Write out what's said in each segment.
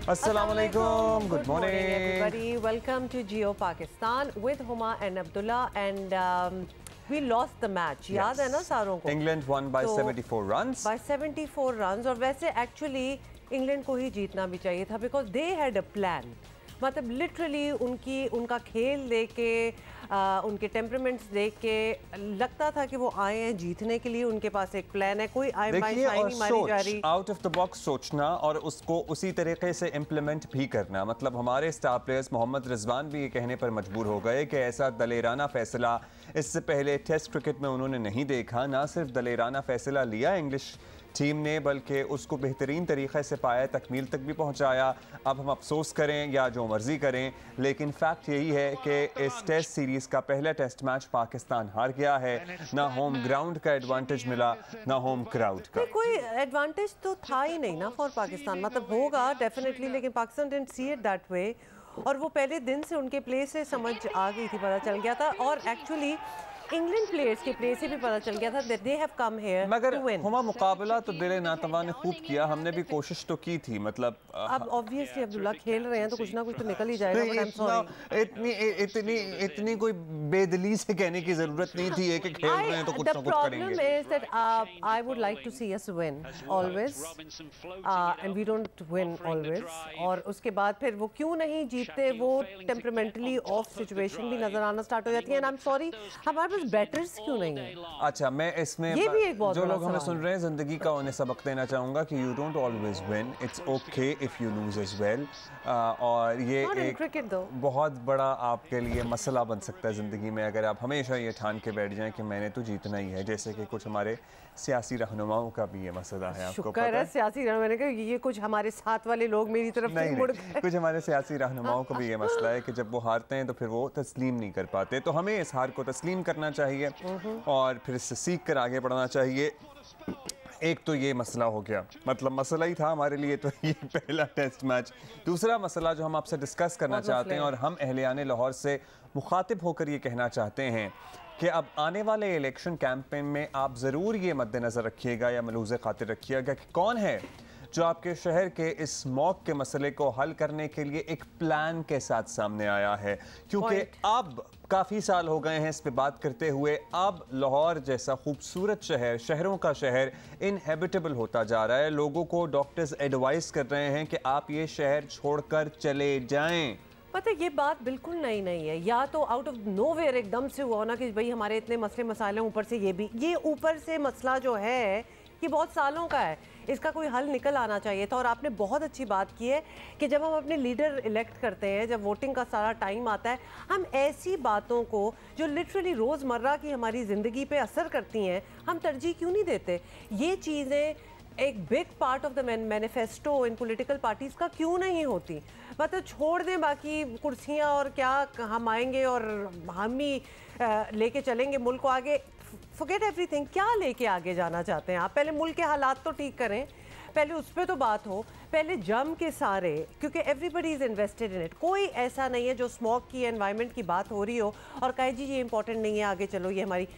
Assalamualaikum. Good morning, everybody. Welcome to Geo Pakistan with Huma and Abdullah, and we lost the match. याद है ना सारों को? England won by 74 runs. By 74 runs, और वैसे actually England को ही जीतना भी चाहिए था because they had a plan. मतलब लिटरली उनका खेल देख के उनके टेम्परामेंट्स देख के लगता था कि वो आए हैं जीतने के लिए, उनके पास एक प्लान है, कोई आउट ऑफ द बॉक्स सोचना और उसको उसी तरीके से इम्प्लीमेंट भी करना। मतलब हमारे स्टार प्लेयर्स मोहम्मद रिजवान भी ये कहने पर मजबूर हो गए कि ऐसा दलेराना फैसला इससे पहले टेस्ट क्रिकेट में उन्होंने नहीं देखा। ना सिर्फ दलेराना फैसला लिया इंग्लिश टीम ने, बल्कि उसको बेहतरीन तरीके से पाया, तकमील तक भी पहुंचाया। अब हम अफसोस करें या जो मर्जी करें, लेकिन फैक्ट यही है कि इस टेस्ट सीरीज़ का पहला टेस्ट मैच पाकिस्तान हार गया है। ना होम ग्राउंड का एडवांटेज मिला, ना होम क्राउड का। कोई एडवांटेज तो था ही नहीं ना फॉर पाकिस्तान। मतलब होगा डेफिनेटली, लेकिन Pakistan didn't see it that way, और वो पहले दिन से उनके प्ले से समझ आ गई थी, पता चल गया था। और एक्चुअली इंग्लैंड प्लेयर्स के प्ले से भी पता चल गया था that they have come here मगर to win. हुमा मुकाबला तो दिल नातवा ने खूब किया, हमने भी कोशिश तो की थी। मतलब अब ऑब्वियसली अब्दुल्ला खेल रहे हैं तो कुछ ना कुछ तो निकल ही जाएगा, but I'm sorry. इतनी कोई बेदली से कहने की जरूरत नहीं थी कि खेल रहे हैं तो कुछ ना कुछ करेंगे। The problem is that I would like to see us win always, and we don't win always. और उसके बाद फिर वो क्यों नहीं जीतते, वो टेम्परामेंटली ऑफ सिचुएशन भी नजर आना स्टार्ट हो जाती है। एंड आई एम सॉरी, हमारे बैटर्स क्यों नहीं है? अच्छा, मैं इसमें ये भी एक बहुत जो लोग हमें सुन रहे हैं जिंदगी का उन्हें सबक देना चाहूंगा कि you don't always win, it's okay if you lose as well. और ये एक बहुत बड़ा आपके लिए मसला बन सकता है जिंदगी में अगर आप हमेशा ये ठान के बैठ जाएं कि मैंने तो जीतना ही है, जैसे कि कुछ हमारे सियासी रहनुमाओं का भी ये मसला है। आपको पता है सियासी मैंने कहा ये कुछ हमारे साथ वाले लोग मेरी तरफ नहीं, मुड़ गए। कुछ हमारे सियासी रहनुमाओं का भी ये मसला है कि जब वो हारते हैं तो फिर वो तस्लीम नहीं कर पाते। तो हमें इस हार को तस्लीम करना चाहिए और फिर इससे सीख कर आगे बढ़ना चाहिए। एक तो ये मसला हो गया, मतलब मसला ही था हमारे लिए तो ये पहला टेस्ट मैच। दूसरा मसला जो हम आपसे डिस्कस करना चाहते हैं और हम अहलियाने लाहौर से मुखातिब होकर ये कहना चाहते हैं कि अब आने वाले इलेक्शन कैंपेन में आप ज़रूर ये मद्देनज़र रखिएगा या मलूज़े खातिर रखिएगा कि कौन है जो आपके शहर के इस स्मॉग के मसले को हल करने के लिए एक प्लान के साथ सामने आया है। क्योंकि अब काफ़ी साल हो गए हैं इस पे बात करते हुए, अब लाहौर जैसा खूबसूरत शहर, शहरों का शहर इनहेबिटेबल होता जा रहा है। लोगों को डॉक्टर्स एडवाइस कर रहे हैं कि आप ये शहर छोड़कर चले जाएं। पता है ये बात बिल्कुल नई नहीं है, या तो आउट ऑफ नोवेयर एकदम से हुआ ना कि भाई हमारे इतने मसले मसाइल हैं, ऊपर से ये ऊपर से मसला जो है ये बहुत सालों का है, इसका कोई हल निकल आना चाहिए था। और आपने बहुत अच्छी बात की है कि जब हम अपने लीडर इलेक्ट करते हैं, जब वोटिंग का सारा टाइम आता है, हम ऐसी बातों को जो लिटरली रोज़मर्रा की हमारी ज़िंदगी पे असर करती हैं हम तरजीह क्यों नहीं देते। ये चीज़ें एक big part of the manifesto in political parties का क्यों नहीं होती। मतलब छोड़ दें बाकी कुर्सियाँ और क्या, हम आएंगे और हम ही लेके चलेंगे मुल्क को आगे। फॉरगेट एवरीथिंग, क्या लेके आगे जाना चाहते हैं आप? पहले मुल्क के हालात तो ठीक करें, पहले उस पर तो बात हो, पहले जम के सारे, क्योंकि everybody is invested in it. कोई ऐसा नहीं है जो स्मॉग की एनवायरनमेंट की बात हो रही हो और कहे जी ये इंपॉर्टेंट नहीं है, आगे चलो ये हमारी।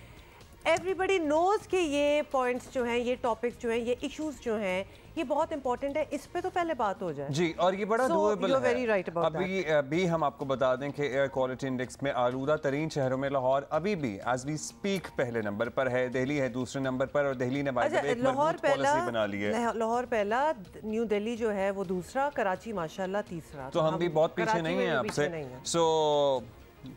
एवरीबडी नोज़ कि ये पॉइंट्स जो हैं, ये टॉपिक्स जो हैं, ये इश्यूज जो हैं, ये बहुत इंपॉर्टेंट है, इस पे तो पहले बात हो जाए जी। और ये बड़ा डूएबल है। वेरी राइट अबाउट अभी हम आपको बता दें कि एयर क्वालिटी इंडेक्स में आलूदा तरीन शहरों में लाहौर अभी भी एज वी स्पीक पहले नंबर पर है, दिल्ली है दूसरे नंबर पर, और दिल्ली ने लाहौर बना ली है। लाहौर पहला, न्यू दिल्ली जो है वो दूसरा, कराची माशाल्लाह तीसरा। तो हम भी बहुत पीछे नहीं हैं आपसे। So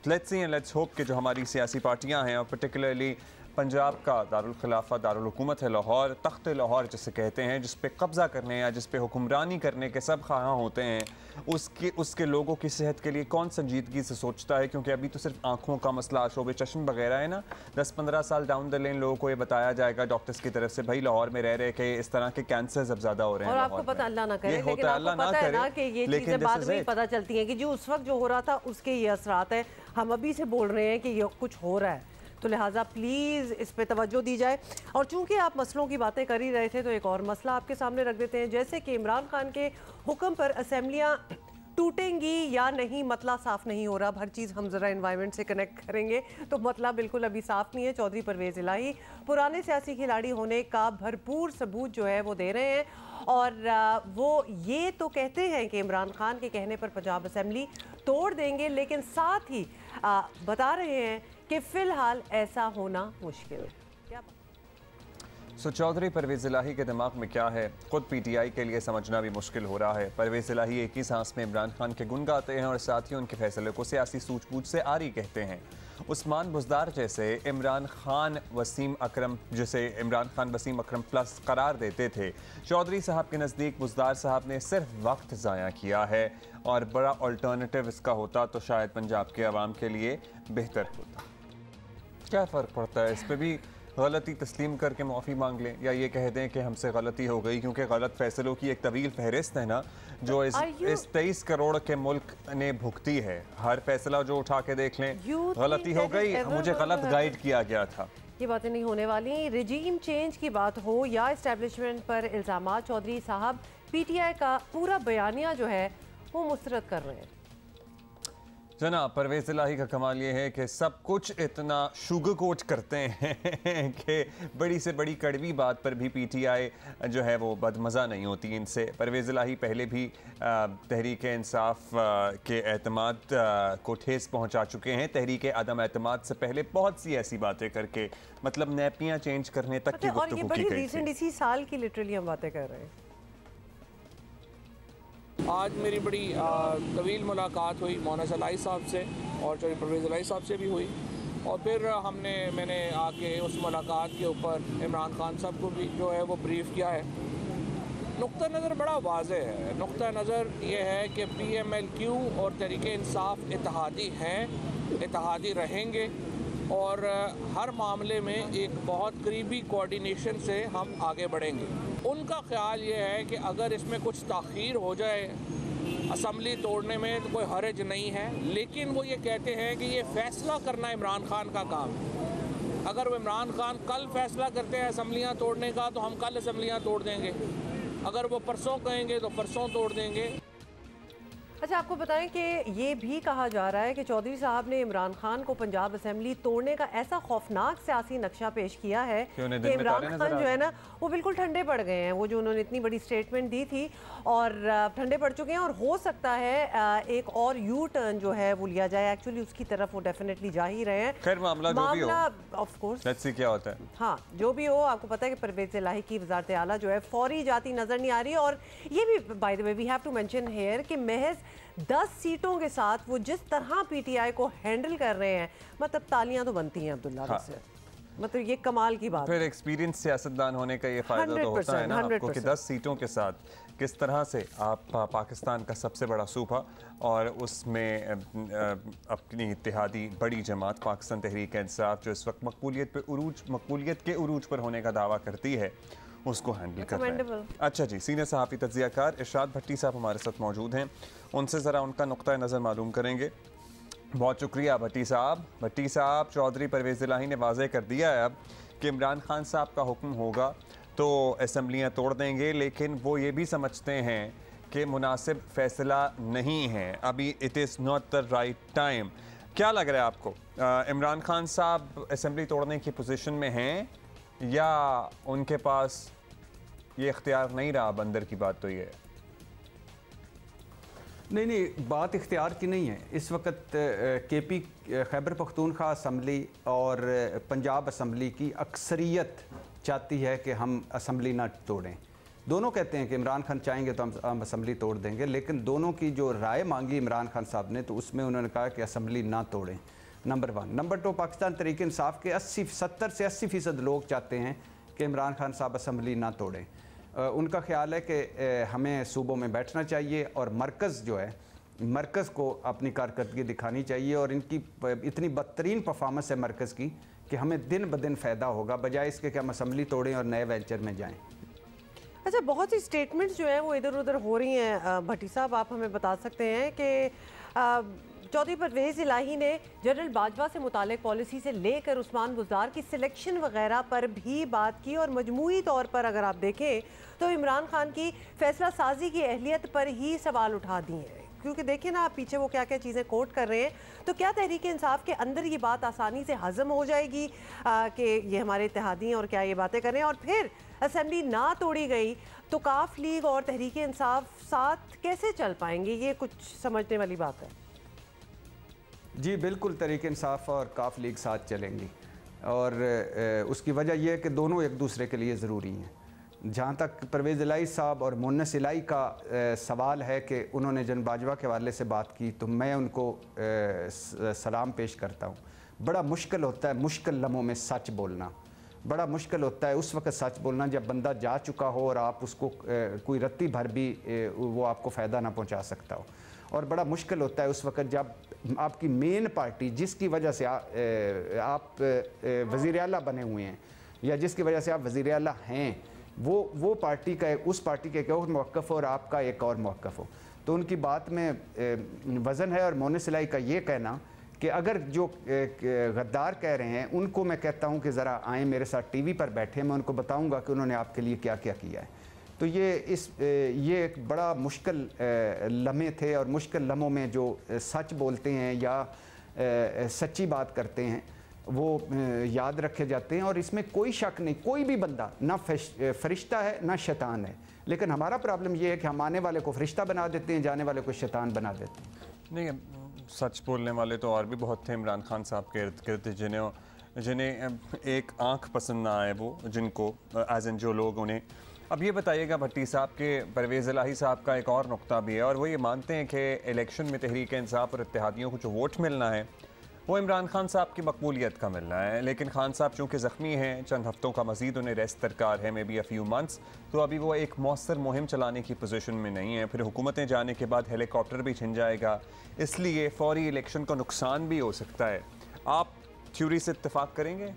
let's see and let's hope कि जो हमारी सियासी पार्टियां हैं और पर्टिकुलरली पंजाब का दारुल खिलाफा दारुल हुकूमत है लाहौर, तख्त लाहौर जिसे कहते हैं, जिस पे कब्ज़ा करने या जिस पे हुक्मरानी करने के सब ख़्वाहां होते हैं, उसके लोगों की सेहत के लिए कौन संजीदगी से सोचता है। क्योंकि अभी तो सिर्फ आँखों का मसला, शोबे चश्म वगैरह है ना, 10-15 साल डाउन द लेन लोगों को ये बताया जाएगा डॉक्टर्स की तरफ से, भाई लाहौर में रह रहे कि इस तरह के कैंसर अब ज़्यादा हो रहे हैं। और आपको पता अल्लाह ना करे, लेकिन आपको पता है ना कि ये चीज़ें बाद में पता चलती हैं कि जो उस वक्त जो हो रहा था उसके ये असरात है। हम अभी से बोल रहे हैं कि ये कुछ हो रहा है, तो लिहाजा प्लीज़ इस पे तवज्जो दी जाए। और चूंकि आप मसलों की बातें कर ही रहे थे तो एक और मसला आपके सामने रख देते हैं। जैसे कि इमरान खान के हुक्म पर असेंबलियाँ टूटेंगी या नहीं, मतला साफ नहीं हो रहा। हर चीज़ हम ज़रा एनवायरनमेंट से कनेक्ट करेंगे तो मतला बिल्कुल अभी साफ नहीं है। चौधरी परवेज़ इलाही पुराने सियासी खिलाड़ी होने का भरपूर सबूत जो है वो दे रहे हैं और वो ये तो कहते हैं कि इमरान खान के कहने पर पंजाब असेंबली तोड़ देंगे, लेकिन साथ ही बता रहे हैं कि फ़िलहाल ऐसा होना मुश्किल है। क्या चौधरी परवेज़ इलाही के दिमाग में क्या है, खुद पीटीआई के लिए समझना भी मुश्किल हो रहा है। परवेज़ इलाही एक ही सांस में इमरान खान के गुण गाते हैं और साथ ही उनके फैसले को सियासी सूझबूझ से आरी कहते हैं। उस्मान बुज़दार जैसे इमरान खान वसीम अकरम प्लस करार देते थे। चौधरी साहब के नज़दीक बुज़दार साहब ने सिर्फ वक्त ज़ाया किया है और बड़ा अल्टरनेटिव इसका होता तो शायद पंजाब के अवाम के लिए बेहतर होता। क्या फ़र्क पड़ता है, इस पर भी गलती तस्लीम करके माफ़ी मांग लें या ये कह दें कि हमसे गलती हो गई, क्योंकि गलत फैसलों की एक तवील फहरिस्त है ना जो इस 23 करोड़ के मुल्क ने भुगती है। हर फैसला जो उठा के देख लें, गलती हो गई, मुझे गलत गाइड किया गया था। ये बातें नहीं होने वाली। रिजीम चेंज की बात हो या इस्टेब्लिशमेंट पर इल्ज़ामात, चौधरी साहब पीटीआई का पूरा बयानिया जो है वो मुस्तरद कर रहे हैं। जनाब परवेज़ इलाही का कमाल ये है कि सब कुछ इतना शुगर कोट करते हैं कि बड़ी से बड़ी कड़वी बात पर भी पीटीआई जो है वो बदमज़ा नहीं होती इनसे। परवेज़ इलाही पहले भी तहरीक इंसाफ के एतमाद को ठेस पहुंचा चुके हैं। तहरीक अदम एतमाद से पहले बहुत सी ऐसी बातें करके, मतलब नैपियाँ चेंज करने तक की गुफ्तगू की गई थी। इसी साल की लिटरली हम बातें कर रहे हैं। आज मेरी बड़ी तवील मुलाकात हुई मोहनस इलाही साहब से और चौधरी परवेज़ इलाही साहब से भी हुई, और फिर मैंने आके उस मुलाकात के ऊपर इमरान खान साहब को भी जो है वो ब्रीफ़ किया है। नुक्ता नज़र बड़ा वाज़ेह है। नुक्ता नज़र ये है कि PMLQ और तहरीक इंसाफ इत्तेहादी हैं, इत्तेहादी रहेंगे और हर मामले में एक बहुत करीबी कोऑर्डिनेशन से हम आगे बढ़ेंगे। उनका ख्याल ये है कि अगर इसमें कुछ ताख़ीर हो जाए असम्बली तोड़ने में तो कोई हर्ज नहीं है, लेकिन वो ये कहते हैं कि ये फ़ैसला करना इमरान खान का काम है। अगर वो इमरान खान कल फ़ैसला करते हैं असम्बलियाँ तोड़ने का तो हम कल असम्बलियाँ तोड़ देंगे, अगर वो परसों कहेंगे तो परसों तोड़ देंगे। अच्छा, आपको बताएं कि ये भी कहा जा रहा है कि चौधरी साहब ने इमरान खान को पंजाब असेंबली तोड़ने का ऐसा खौफनाक सियासी नक्शा पेश किया है कि इमरान खान जो है ना वो बिल्कुल ठंडे पड़ गए हैं। वो जो उन्होंने इतनी बड़ी स्टेटमेंट दी थी और ठंडे पड़ चुके हैं और हो सकता है एक और यू टर्न जो है वो लिया जाए। एक्चुअली उसकी तरफ वो डेफिनेटली जा ही रहे हैं। खैर मामला ऑफ कोर्स लेट्स सी क्या होता है। हाँ, जो भी हो, आपको पता है कि परवेज़ इलाही की वज़ारत आला जो है फौरी जाती नज़र नहीं आ रही। और ये भी by the way we have to mention here कि महज 10 सीटों के साथ वो जिस तरह पीटीआई को हैंडल कर रहे हैं, मतलब तालियां तो बनती हैं अब्दुल्ला से। मतलब ये कमाल की बात है। फिर एक्सपीरियंस सियासतदान होने का ये फायदा तो होता है ना आपको कि 10 सीटों के साथ किस तरह से आप पाकिस्तान का सबसे बड़ा सूबा और उसमें अपनी इत्तेहादी बड़ी जमात पाकिस्तान तहरीक इंसाफ जो इस वक्त मकबूलियत के उरूज पर होने का दावा करती है उसको हैंडल कर रहे हैं। अच्छा जी, सीनियर सहाफ़ी तज्ज़ियाकार इरशाद भट्टी साहब हमारे साथ मौजूद हैं, उनसे ज़रा उनका नुक्ता नज़र मालूम करेंगे। बहुत शुक्रिया भट्टी साहब। चौधरी परवेज़ इलाही ने वाज़ेह कर दिया है अब कि इमरान खान साहब का हुक्म होगा तो असम्बलियाँ तोड़ देंगे, लेकिन वो ये भी समझते हैं कि मुनासिब फ़ैसला नहीं है अभी, it is not the right time. क्या लग रहा है आपको, इमरान खान साहब असम्बली तोड़ने की पोजीशन में हैं या उनके पास ये इख्तियार नहीं रहा? बंदर की बात तो ये है। नहीं, बात इख्तियार की नहीं है। इस वक्त KP खैबर पख्तूनख्वा असम्बली और पंजाब असम्बली की अक्सरियत चाहती है कि हम असम्बली ना तोड़ें। दोनों कहते हैं कि इमरान खान चाहेंगे तो हम असम्बली तोड़ देंगे, लेकिन दोनों की जो राय मांगी इमरान खान साहब ने तो उसमें उन्होंने कहा कि असम्बली ना तोड़ें, नंबर 1। नंबर 2, पाकिस्तान तहरीक इंसाफ के 70 से 80% लोग चाहते हैं कि इमरान खान साहब असम्बली ना तोड़ें। उनका ख्याल है कि हमें सूबों में बैठना चाहिए और मरकज़ जो है, मरकज़ को अपनी कारकर्दगी दिखानी चाहिए और इनकी इतनी बदतरीन परफॉर्मेंस है मरकज़ की कि हमें दिन ब दिन फ़ायदा होगा, बजाय इसके कि हम असम्बली तोड़ें और नए वेंचर में जाएँ। अच्छा, बहुत सी स्टेटमेंट्स जो हैं वो इधर उधर हो रही हैं। भट्टी साहब, आप हमें बता सकते हैं कि चौधरी परवेज़ इलाही ने जनरल बाजवा से मुतालिक पॉलिसी से लेकर उस्मान बुज़दार की सिलेक्शन वगैरह पर भी बात की और मजमूई तौर पर अगर आप देखें तो इमरान खान की फैसला साजी की अहलियत पर ही सवाल उठा दिए हैं। क्योंकि देखिए ना आप पीछे वो क्या क्या चीज़ें कोट कर रहे हैं, तो क्या तहरीक इंसाफ के अंदर ये बात आसानी से हजम हो जाएगी कि ये हमारे इत्तेहादी हैं और क्या ये बातें करें, और फिर असेंबली ना तोड़ी गई तो काफ लीग और तहरीक इंसाफ साथ कैसे चल पाएंगे? ये कुछ समझने वाली बात है। जी बिल्कुल, तहरीक इंसाफ और काफ लीग साथ चलेंगी, और उसकी वजह यह है कि दोनों एक दूसरे के लिए ज़रूरी हैं। जहाँ तक परवेज़ इलाही साहब और मुन्नस इलाही का सवाल है कि उन्होंने जन बाजवा के हवाले से बात की, तो मैं उनको सलाम पेश करता हूँ। बड़ा मुश्किल होता है मुश्किल लम्हों में सच बोलना, बड़ा मुश्किल होता है उस वक्त सच बोलना जब बंदा जा चुका हो और आप उसको कोई रत्ती भर भी वो आपको फ़ायदा ना पहुँचा सकता हो, और बड़ा मुश्किल होता है उस वक्त जब आपकी मेन पार्टी जिसकी वजह से आप वज़ीर आला बने हुए हैं या जिसकी वजह से आप वज़ीर आला हैं, वो पार्टी का उस पार्टी का एक और मौक़िफ़ और आपका एक और मौक़िफ़ हो, तो उनकी बात में वज़न है। और मुन्नस इलाही का ये कहना कि अगर जो गद्दार कह रहे हैं उनको मैं कहता हूं कि ज़रा आएँ मेरे साथ टीवी पर बैठे, मैं उनको बताऊंगा कि उन्होंने आपके लिए क्या क्या किया है। तो ये एक बड़ा मुश्किल लम्हे थे, और मुश्किल लम्हों में जो सच बोलते हैं या सच्ची बात करते हैं वो याद रखे जाते हैं, और इसमें कोई शक नहीं, कोई भी बंदा ना फरिश्ता है ना शैतान है, लेकिन हमारा प्रॉब्लम ये है कि हम आने वाले को फरिश्ता बना देते हैं, जाने वाले को शैतान बना देते हैं। नहीं, सच बोलने वाले तो और भी बहुत थे इमरान खान साहब के इर्द गिर्द, जिन्हें एक आंख पसंद ना आए, वो जिनको एज इन जो लोग उन्हें। अब ये बताइएगा भट्टी साहब के परवेज़ इलाही साहब का एक और नुक्ता भी है, और वो ये मानते हैं कि इलेक्शन में तहरीक इंसाफ और इत्तेहादियों को जो वोट मिलना है वो इमरान खान साहब की मकबूलियत का मिलना है, लेकिन खान साहब चूँकि ज़ख्मी हैं, चंद हफ्तों का मज़ीद उन्हें रेस्ट दरकार है, may be a few months, तो अभी वो एक मौसर मुहिम चलाने की पोजीशन में नहीं है। फिर हुकूमतें जाने के बाद हेलीकॉप्टर भी छिन जाएगा, इसलिए फौरी इलेक्शन का नुकसान भी हो सकता है। आप थ्योरी से इत्तेफाक करेंगे?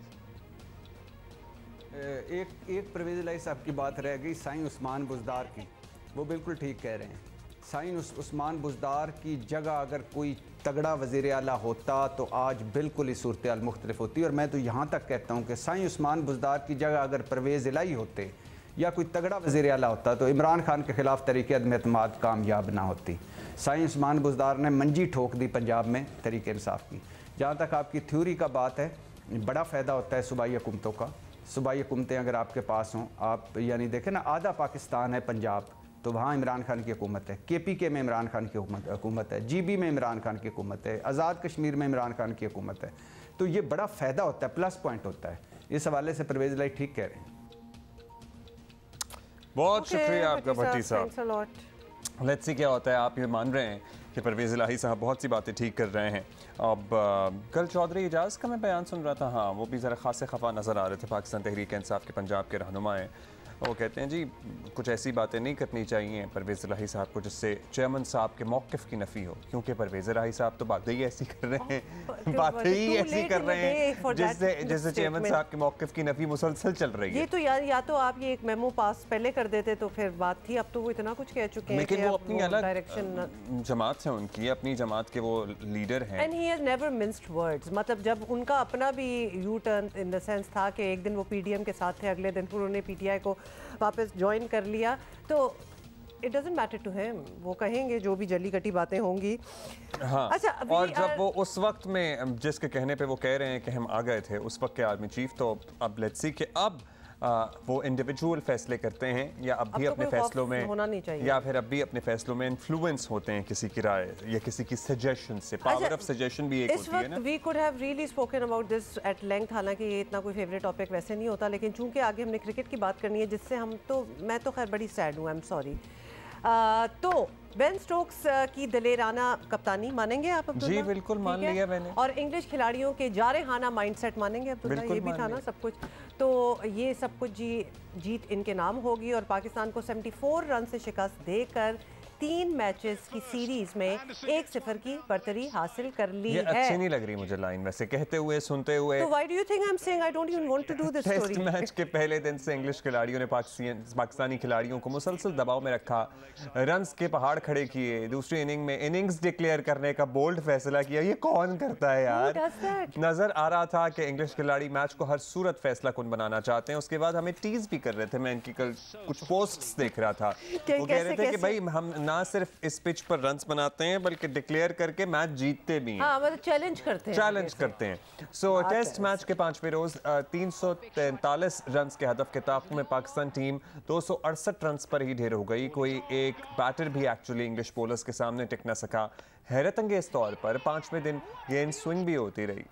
एक परवेज़ इलाही साहब की बात रह गई, साईं उस्मान बुज़दार की, वो बिल्कुल ठीक कह रहे हैं। साईं उस्मान बुज़दार की जगह अगर कोई तगड़ा वज़ीर आला होता तो आज बिल्कुल ही सूरत हाल मुख्तलिफ होती, और मैं तो यहाँ तक कहता हूँ कि साईं उस्मान बुज़दार की जगह अगर परवेज़ इलाही होते या कोई तगड़ा वज़ीर आला होता तो इमरान खान के ख़िलाफ़ तहरीक अदम एतमाद कामयाब ना होती। साईं उस्मान बुज़दार ने मंजी ठोक दी पंजाब में तहरीक इंसाफ की। जहाँ तक आपकी थ्योरी का बात है, बड़ा फ़ायदा होता है सूबाई हुकूमतों का। सूबाई हुकूमतें अगर आपके पास हों, आप यानी देखें ना, आधा पाकिस्तान है पंजाब, तो वहाँ इमरान खान की हुकूमत है, KPK में इमरान खान की हुकूमत है, GB में इमरान खान की हुकूमत है, आज़ाद कश्मीर में इमरान खान की हुकूमत है, तो ये बड़ा फ़ायदा होता है, प्लस पॉइंट होता है। इस हवाले से परवेज़ इलाही ठीक कह रहे हैं। बहुत शुक्रिया आपका भट्टी साहब। लेट्स सी क्या होता है। आप ये मान रहे हैं कि परवेज़ इलाही साहब बहुत सी बातें ठीक कर रहे हैं। अब कल चौधरी इजाज़ का मैं बयान सुन रहा था, हाँ वो भी ज़रा खासे खफा नज़र आ रहे थे। पाकिस्तान तहरीक इंसाफ के पंजाब के रहनुमा हैं, वो कहते हैं जी कुछ ऐसी बातें नहीं करनी चाहिए परवेज़ इलाही साहब को जिससे चेयरमैन साहब के मौक़िफ़ की नफ़ी हो, क्योंकि परवेज़ इलाही साहब तो बातें ही ऐसी कर रहे हैं, बातें ही ऐसी कर रहे हैं जिससे चेयरमैन साहब के मौक़िफ़ की नफ़ी मुसलसल चल रही है। ये तो या तो आप ये एक मेमो पास पहले कर देते तो फिर बात थी, अब तो वो इतना कुछ कह चुके हैं, लेकिन वो अपनी अलग डायरेक्शन जमात है उनकी, अपनी जमात के वो लीडर हैं। And he has never missed words, मतलब जब उनका अपना भी U turn in the sense था कि एक दिन वो PDM के साथ थे, अगले दिन उन्होंने PTI को वापस ज्वाइन कर लिया, तो it doesn't matter to him, वो कहेंगे जो भी जली कटी बातें होंगी। हाँ, अच्छा, और जब वो उस वक्त में जिसके कहने पे वो कह रहे हैं कि हम आ गए थे, उस वक्त के आर्मी चीफ, तो अब लेट्स सी कि अब वो इंडिविजुअल फैसले करते हैं या अब भी अपने फैसलों में होना नहीं चाहिए, या फिर अब भी अपने फैसलों में इन्फ्लुएंस होते हैं किसी की राय या किसी की सजेशन से। पावर ऑफ सजेशन भी एक होती है ना। We could have really spoken about this at length, हालांकि ये इतना कोई फेवरेट टॉपिक वैसे नहीं होता, लेकिन चूंकि आगे हमने क्रिकेट की बात करनी है जिससे मैं तो खैर बड़ी सैड हूँ, आई एम सॉरी। तो बेन स्टोक्स की दलेराना कप्तानी मानेंगे आप अब्दुल्ला? जी बिल्कुल मान लिया मैंने। और इंग्लिश खिलाड़ियों के जारहाना माइंडसेट मानेंगे अब्दुल्ला? ये भी था ना सब कुछ, तो ये सब कुछ जीत इनके नाम होगी, और पाकिस्तान को 74 रन से शिकस्त देकर 3 मैचेस की सीरीज में 1-0 की बर्तरी हासिल कर ली है। अच्छी नहीं लग रही मुझे लाइन वैसे कहते हुए सुनते हुए। तो why do you think I am saying I don't even want to do this story? Test match के पहले दिन से इंग्लिश खिलाड़ियों ने पाकिस्तानी खिलाड़ियों को मुसलसल दबाव में रखा, रन्स के पहाड़ खड़े किए, दूसरी इनिंग में इनिंग्स डिक्लेयर करने का बोल्ड फैसला किया। ये कौन करता है यार? नजर आ रहा था कि इंग्लिश खिलाड़ी मैच को हर सूरत फैसला कुन बनाना चाहते हैं। उसके बाद हमें टीज भी कर रहे थे, मैं इनकी कल कुछ पोस्ट्स देख रहा था, वो कह रहे थे कि भाई हम ना सिर्फ इस पिच पर रन्स बनाते हैं बल्कि डिक्लेयर करके मैच जीतते भी हैं। हाँ, मतलब चैलेंज करते हैं। सो टेस्ट मैच के 5वें रोज 343 रन्स के हदफ के ताक़ में पाकिस्तान टीम 268 रन्स पर ही ढेर हो गई। कोई एक बैटर भी एक्चुअली इंग्लिश बॉलर्स के सामने टिक ना सका। हैरत अंगेज तौर पर 5वें दिन गेंद स्विंग भी होती रही।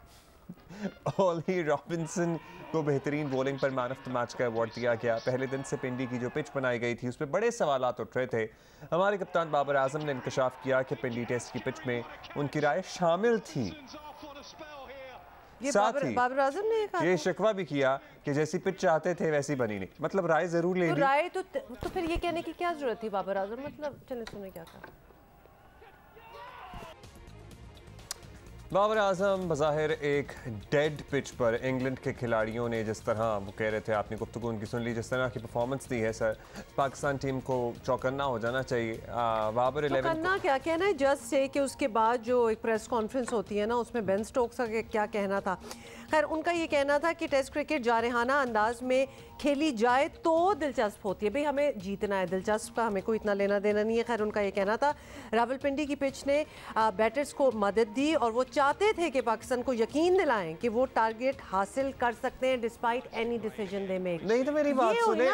ऑली रॉबिन्सन को बेहतरीन बॉलिंग पर मैन ऑफ द मैच का अवार्ड दिया गया। पहले दिन से पिंडी की जो पिच बनाई गई थी उस पर बड़े सवालात उठ रहे थे। हमारे कप्तान बाबर आजम ने इंकशाफ किया कि पिंडी टेस्ट की पिच में उनकी राय शामिल थी। साथ ही बाबर आजम ने ये शिकवा भी किया कि जैसी पिच चाहते थे वैसी बनी नहीं। मतलब राय जरूर ले ली। राय तो फिर ये कहने की क्या जरूरत थी बाबर आजम? मतलब चले सुने क्या कहा। बाबर आजम बज़ाहिर एक डेड पिच पर इंग्लैंड के खिलाड़ियों ने जिस तरह वो कह रहे थे, आपने गुफ्तगू उनकी सुन ली, जिस तरह की परफॉर्मेंस दी है सर, पाकिस्तान टीम को चौकन्ना हो जाना चाहिए। बाबर 11 चौकन्ना क्या कहना है जस्ट से कि उसके बाद जो एक प्रेस कॉन्फ्रेंस होती है ना, उसमें बेन स्टोक्स का क्या कहना था। खैर उनका ये कहना था कि टेस्ट क्रिकेट जारहाना अंदाज में खेली जाए तो दिलचस्प होती है। भाई हमें जीतना है, दिलचस्प का हमें कोई इतना लेना देना नहीं है। खैर उनका ये कहना था। रावलपिंडी की पिच ने बैटर्स को मदद दी और वो चाहते थे कि पाकिस्तान को यकीन दिलाएं कि वो टारगेट हासिल कर सकते हैं despite any decision they make. नहीं तो मेरी बात सुने,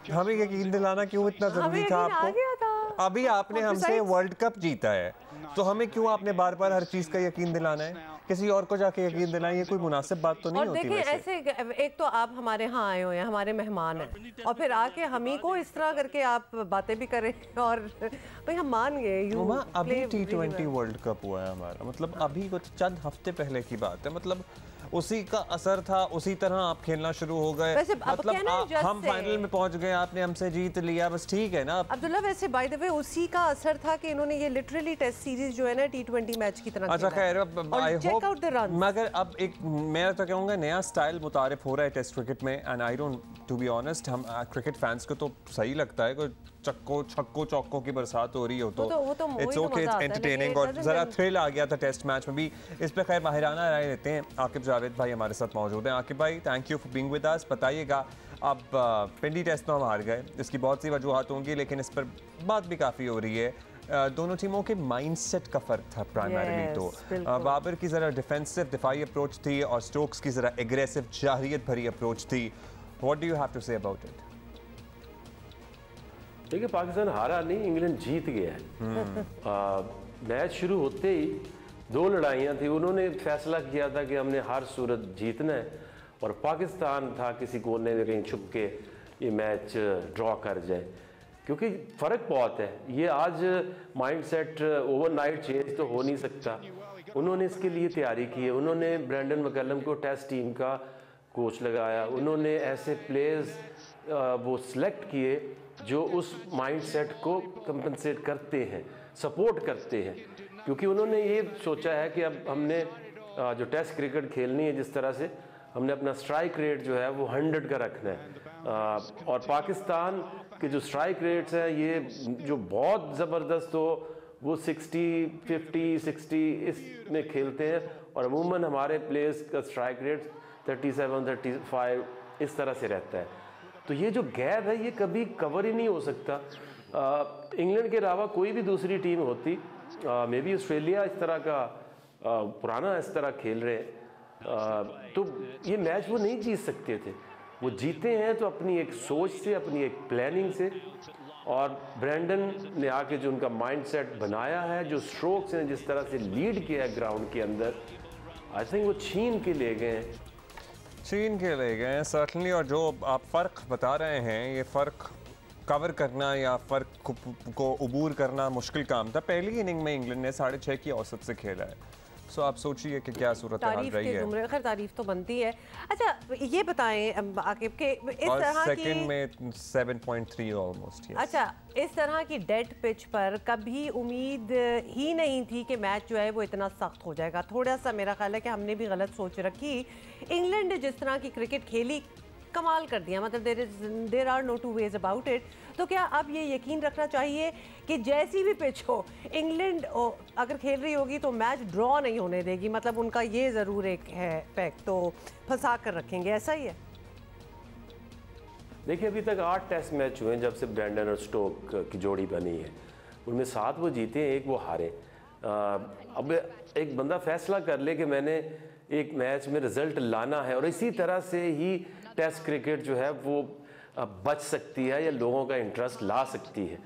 हमें यकीन दिलाना क्यों इतना जरूरी था आपको? अभी आपने हमसे वर्ल्ड कप जीता है तो हमें क्यों आपने बार बार हर चीज का यकीन दिलाना है? किसी और को जाके यकीन दिलाएं, ये कोई मुनासिब बात तो नहीं और होती। देखिए ऐसे एक तो आप हमारे यहाँ आए हुए हैं, हमारे मेहमान हैं, और फिर आके हम ही को इस तरह करके आप बातें भी करें और भाई हम मान गए। अभी T20 वर्ल्ड कप हुआ है हमारा, मतलब अभी कुछ चंद हफ्ते पहले की बात है। मतलब उसी का असर था, उसी तरह आप खेलना शुरू हो गए। मतलब हम फाइनल में पहुंच गए, आपने हमसे जीत लिया, बस ठीक है ना अब्दुल्ला। वैसे बाय द वे उसी का असर था कि इन्होंने ये लिटरली टेस्ट सीरीज जो है ना T20 मैच की तरह। अच्छा खैर, मगर अब एक मैं तो कहूँगा नया स्टाइल मुतारिफ हो रहा है टेस्ट क्रिकेट में। And I don't to be honest, हम क्रिकेट फैंस को तो सही लगता है कोई छक्कों चौकों की बरसात हो रही हो तो इट्स ओके, इट्स एंटरटेनिंग। और जरा थ्रिल आ गया था टेस्ट मैच में भी। इस पे खैर माहिराना राय देते हैं। आकिब जावेद भाई हमारे साथ मौजूद हैं। आकिब भाई, thank you for being with us. बताइएगा, अब पिंडी टेस्ट तो हम हार गए, इसकी बहुत सी वजूहत होंगी, लेकिन इस पर बात भी काफ़ी हो रही है। दोनों टीमों के माइंडसेट का फ़र्क था प्राइमरीली। तो बाबर की ज़रा डिफेंसिव दिफाई अप्रोच थी और स्टोक्स की ज़रा एग्रेसिव जाहिरियत भरी अप्रोच थी। What do you have to say about it? देखिए, पाकिस्तान हारा नहीं, इंग्लैंड जीत गया है। मैच शुरू होते ही दो लड़ाइयाँ थी। उन्होंने फैसला किया था कि हमने हर सूरत जीतना है, और पाकिस्तान था किसी कोने में कहीं छुप के ये मैच ड्रॉ कर जाए, क्योंकि फ़र्क बहुत है। ये आज माइंडसेट ओवरनाइट चेंज तो हो नहीं सकता। उन्होंने इसके लिए तैयारी की है। उन्होंने ब्रेंडन मैकलम को टेस्ट टीम का कोच लगाया। उन्होंने ऐसे प्लेयर्स वो सिलेक्ट किए जो उस माइंडसेट को कंपनसेट करते हैं, सपोर्ट करते हैं, क्योंकि उन्होंने ये सोचा है कि अब हमने जो टेस्ट क्रिकेट खेलनी है, जिस तरह से हमने अपना स्ट्राइक रेट जो है वो 100 का रखना है। और पाकिस्तान के जो स्ट्राइक रेट्स हैं ये जो बहुत ज़बरदस्त हो, वो 60, 50, 60 इसमें खेलते हैं, और अमूमन हमारे प्लेयर्स का स्ट्राइक रेट 37, 35 इस तरह से रहता है। तो ये जो गैप है ये कभी कवर ही नहीं हो सकता। इंग्लैंड के अलावा कोई भी दूसरी टीम होती, मे बी ऑस्ट्रेलिया इस तरह का पुराना इस तरह खेल रहे हैं, तो ये मैच वो नहीं जीत सकते थे। वो जीते हैं तो अपनी एक सोच से, अपनी एक प्लानिंग से, और ब्रेंडन ने आके जो उनका माइंडसेट बनाया है, जो स्ट्रोक्स ने जिस तरह से लीड किया है ग्राउंड के अंदर, आई थिंक वो छीन के ले गए हैं। सर्टनली। और जो आप फ़र्क बता रहे हैं, ये फ़र्क कवर करना या फ़र्क को अबूर करना मुश्किल काम था। पहली इनिंग में इंग्लैंड ने 6.5 की औसत से खेला है। सो आप सोचिए कि क्या सूरत हाल रही है। खैर तारीफ तो बनती है। अच्छा ये बताएं आकिब के इस और तरह सेकंड में 7.3 ऑलमोस्ट। अच्छा, इस तरह की डेड पिच पर कभी उम्मीद ही नहीं थी कि मैच जो है वो इतना सख्त हो जाएगा। थोड़ा सा मेरा ख्याल है कि हमने भी गलत सोच रखी। इंग्लैंड ने जिस तरह की क्रिकेट खेली, कमाल कर दिया। मतलब there are no two ways about it. तो क्या अब ये यकीन रखना चाहिए कि जैसी भी पिच हो, इंग्लैंड अगर खेल रही होगी तो मैच ड्रॉ नहीं होने देगी? मतलब उनका ये ज़रूर एक है पैक, तो फंसा कर रखेंगे, ऐसा ही है? देखिए अभी तक 8 टेस्ट मैच हुए हैं जब से ब्रैंडन और स्टोक की जोड़ी बनी है, उनमें 7 वो जीते हैं, 1 वो हारे। अब एक बंदा फैसला कर ले कि मैंने एक मैच में रिजल्ट लाना है, और इसी तरह से ही टेस्ट क्रिकेट जो है वो बच सकती है या लोगों का इंटरेस्ट ला सकती है।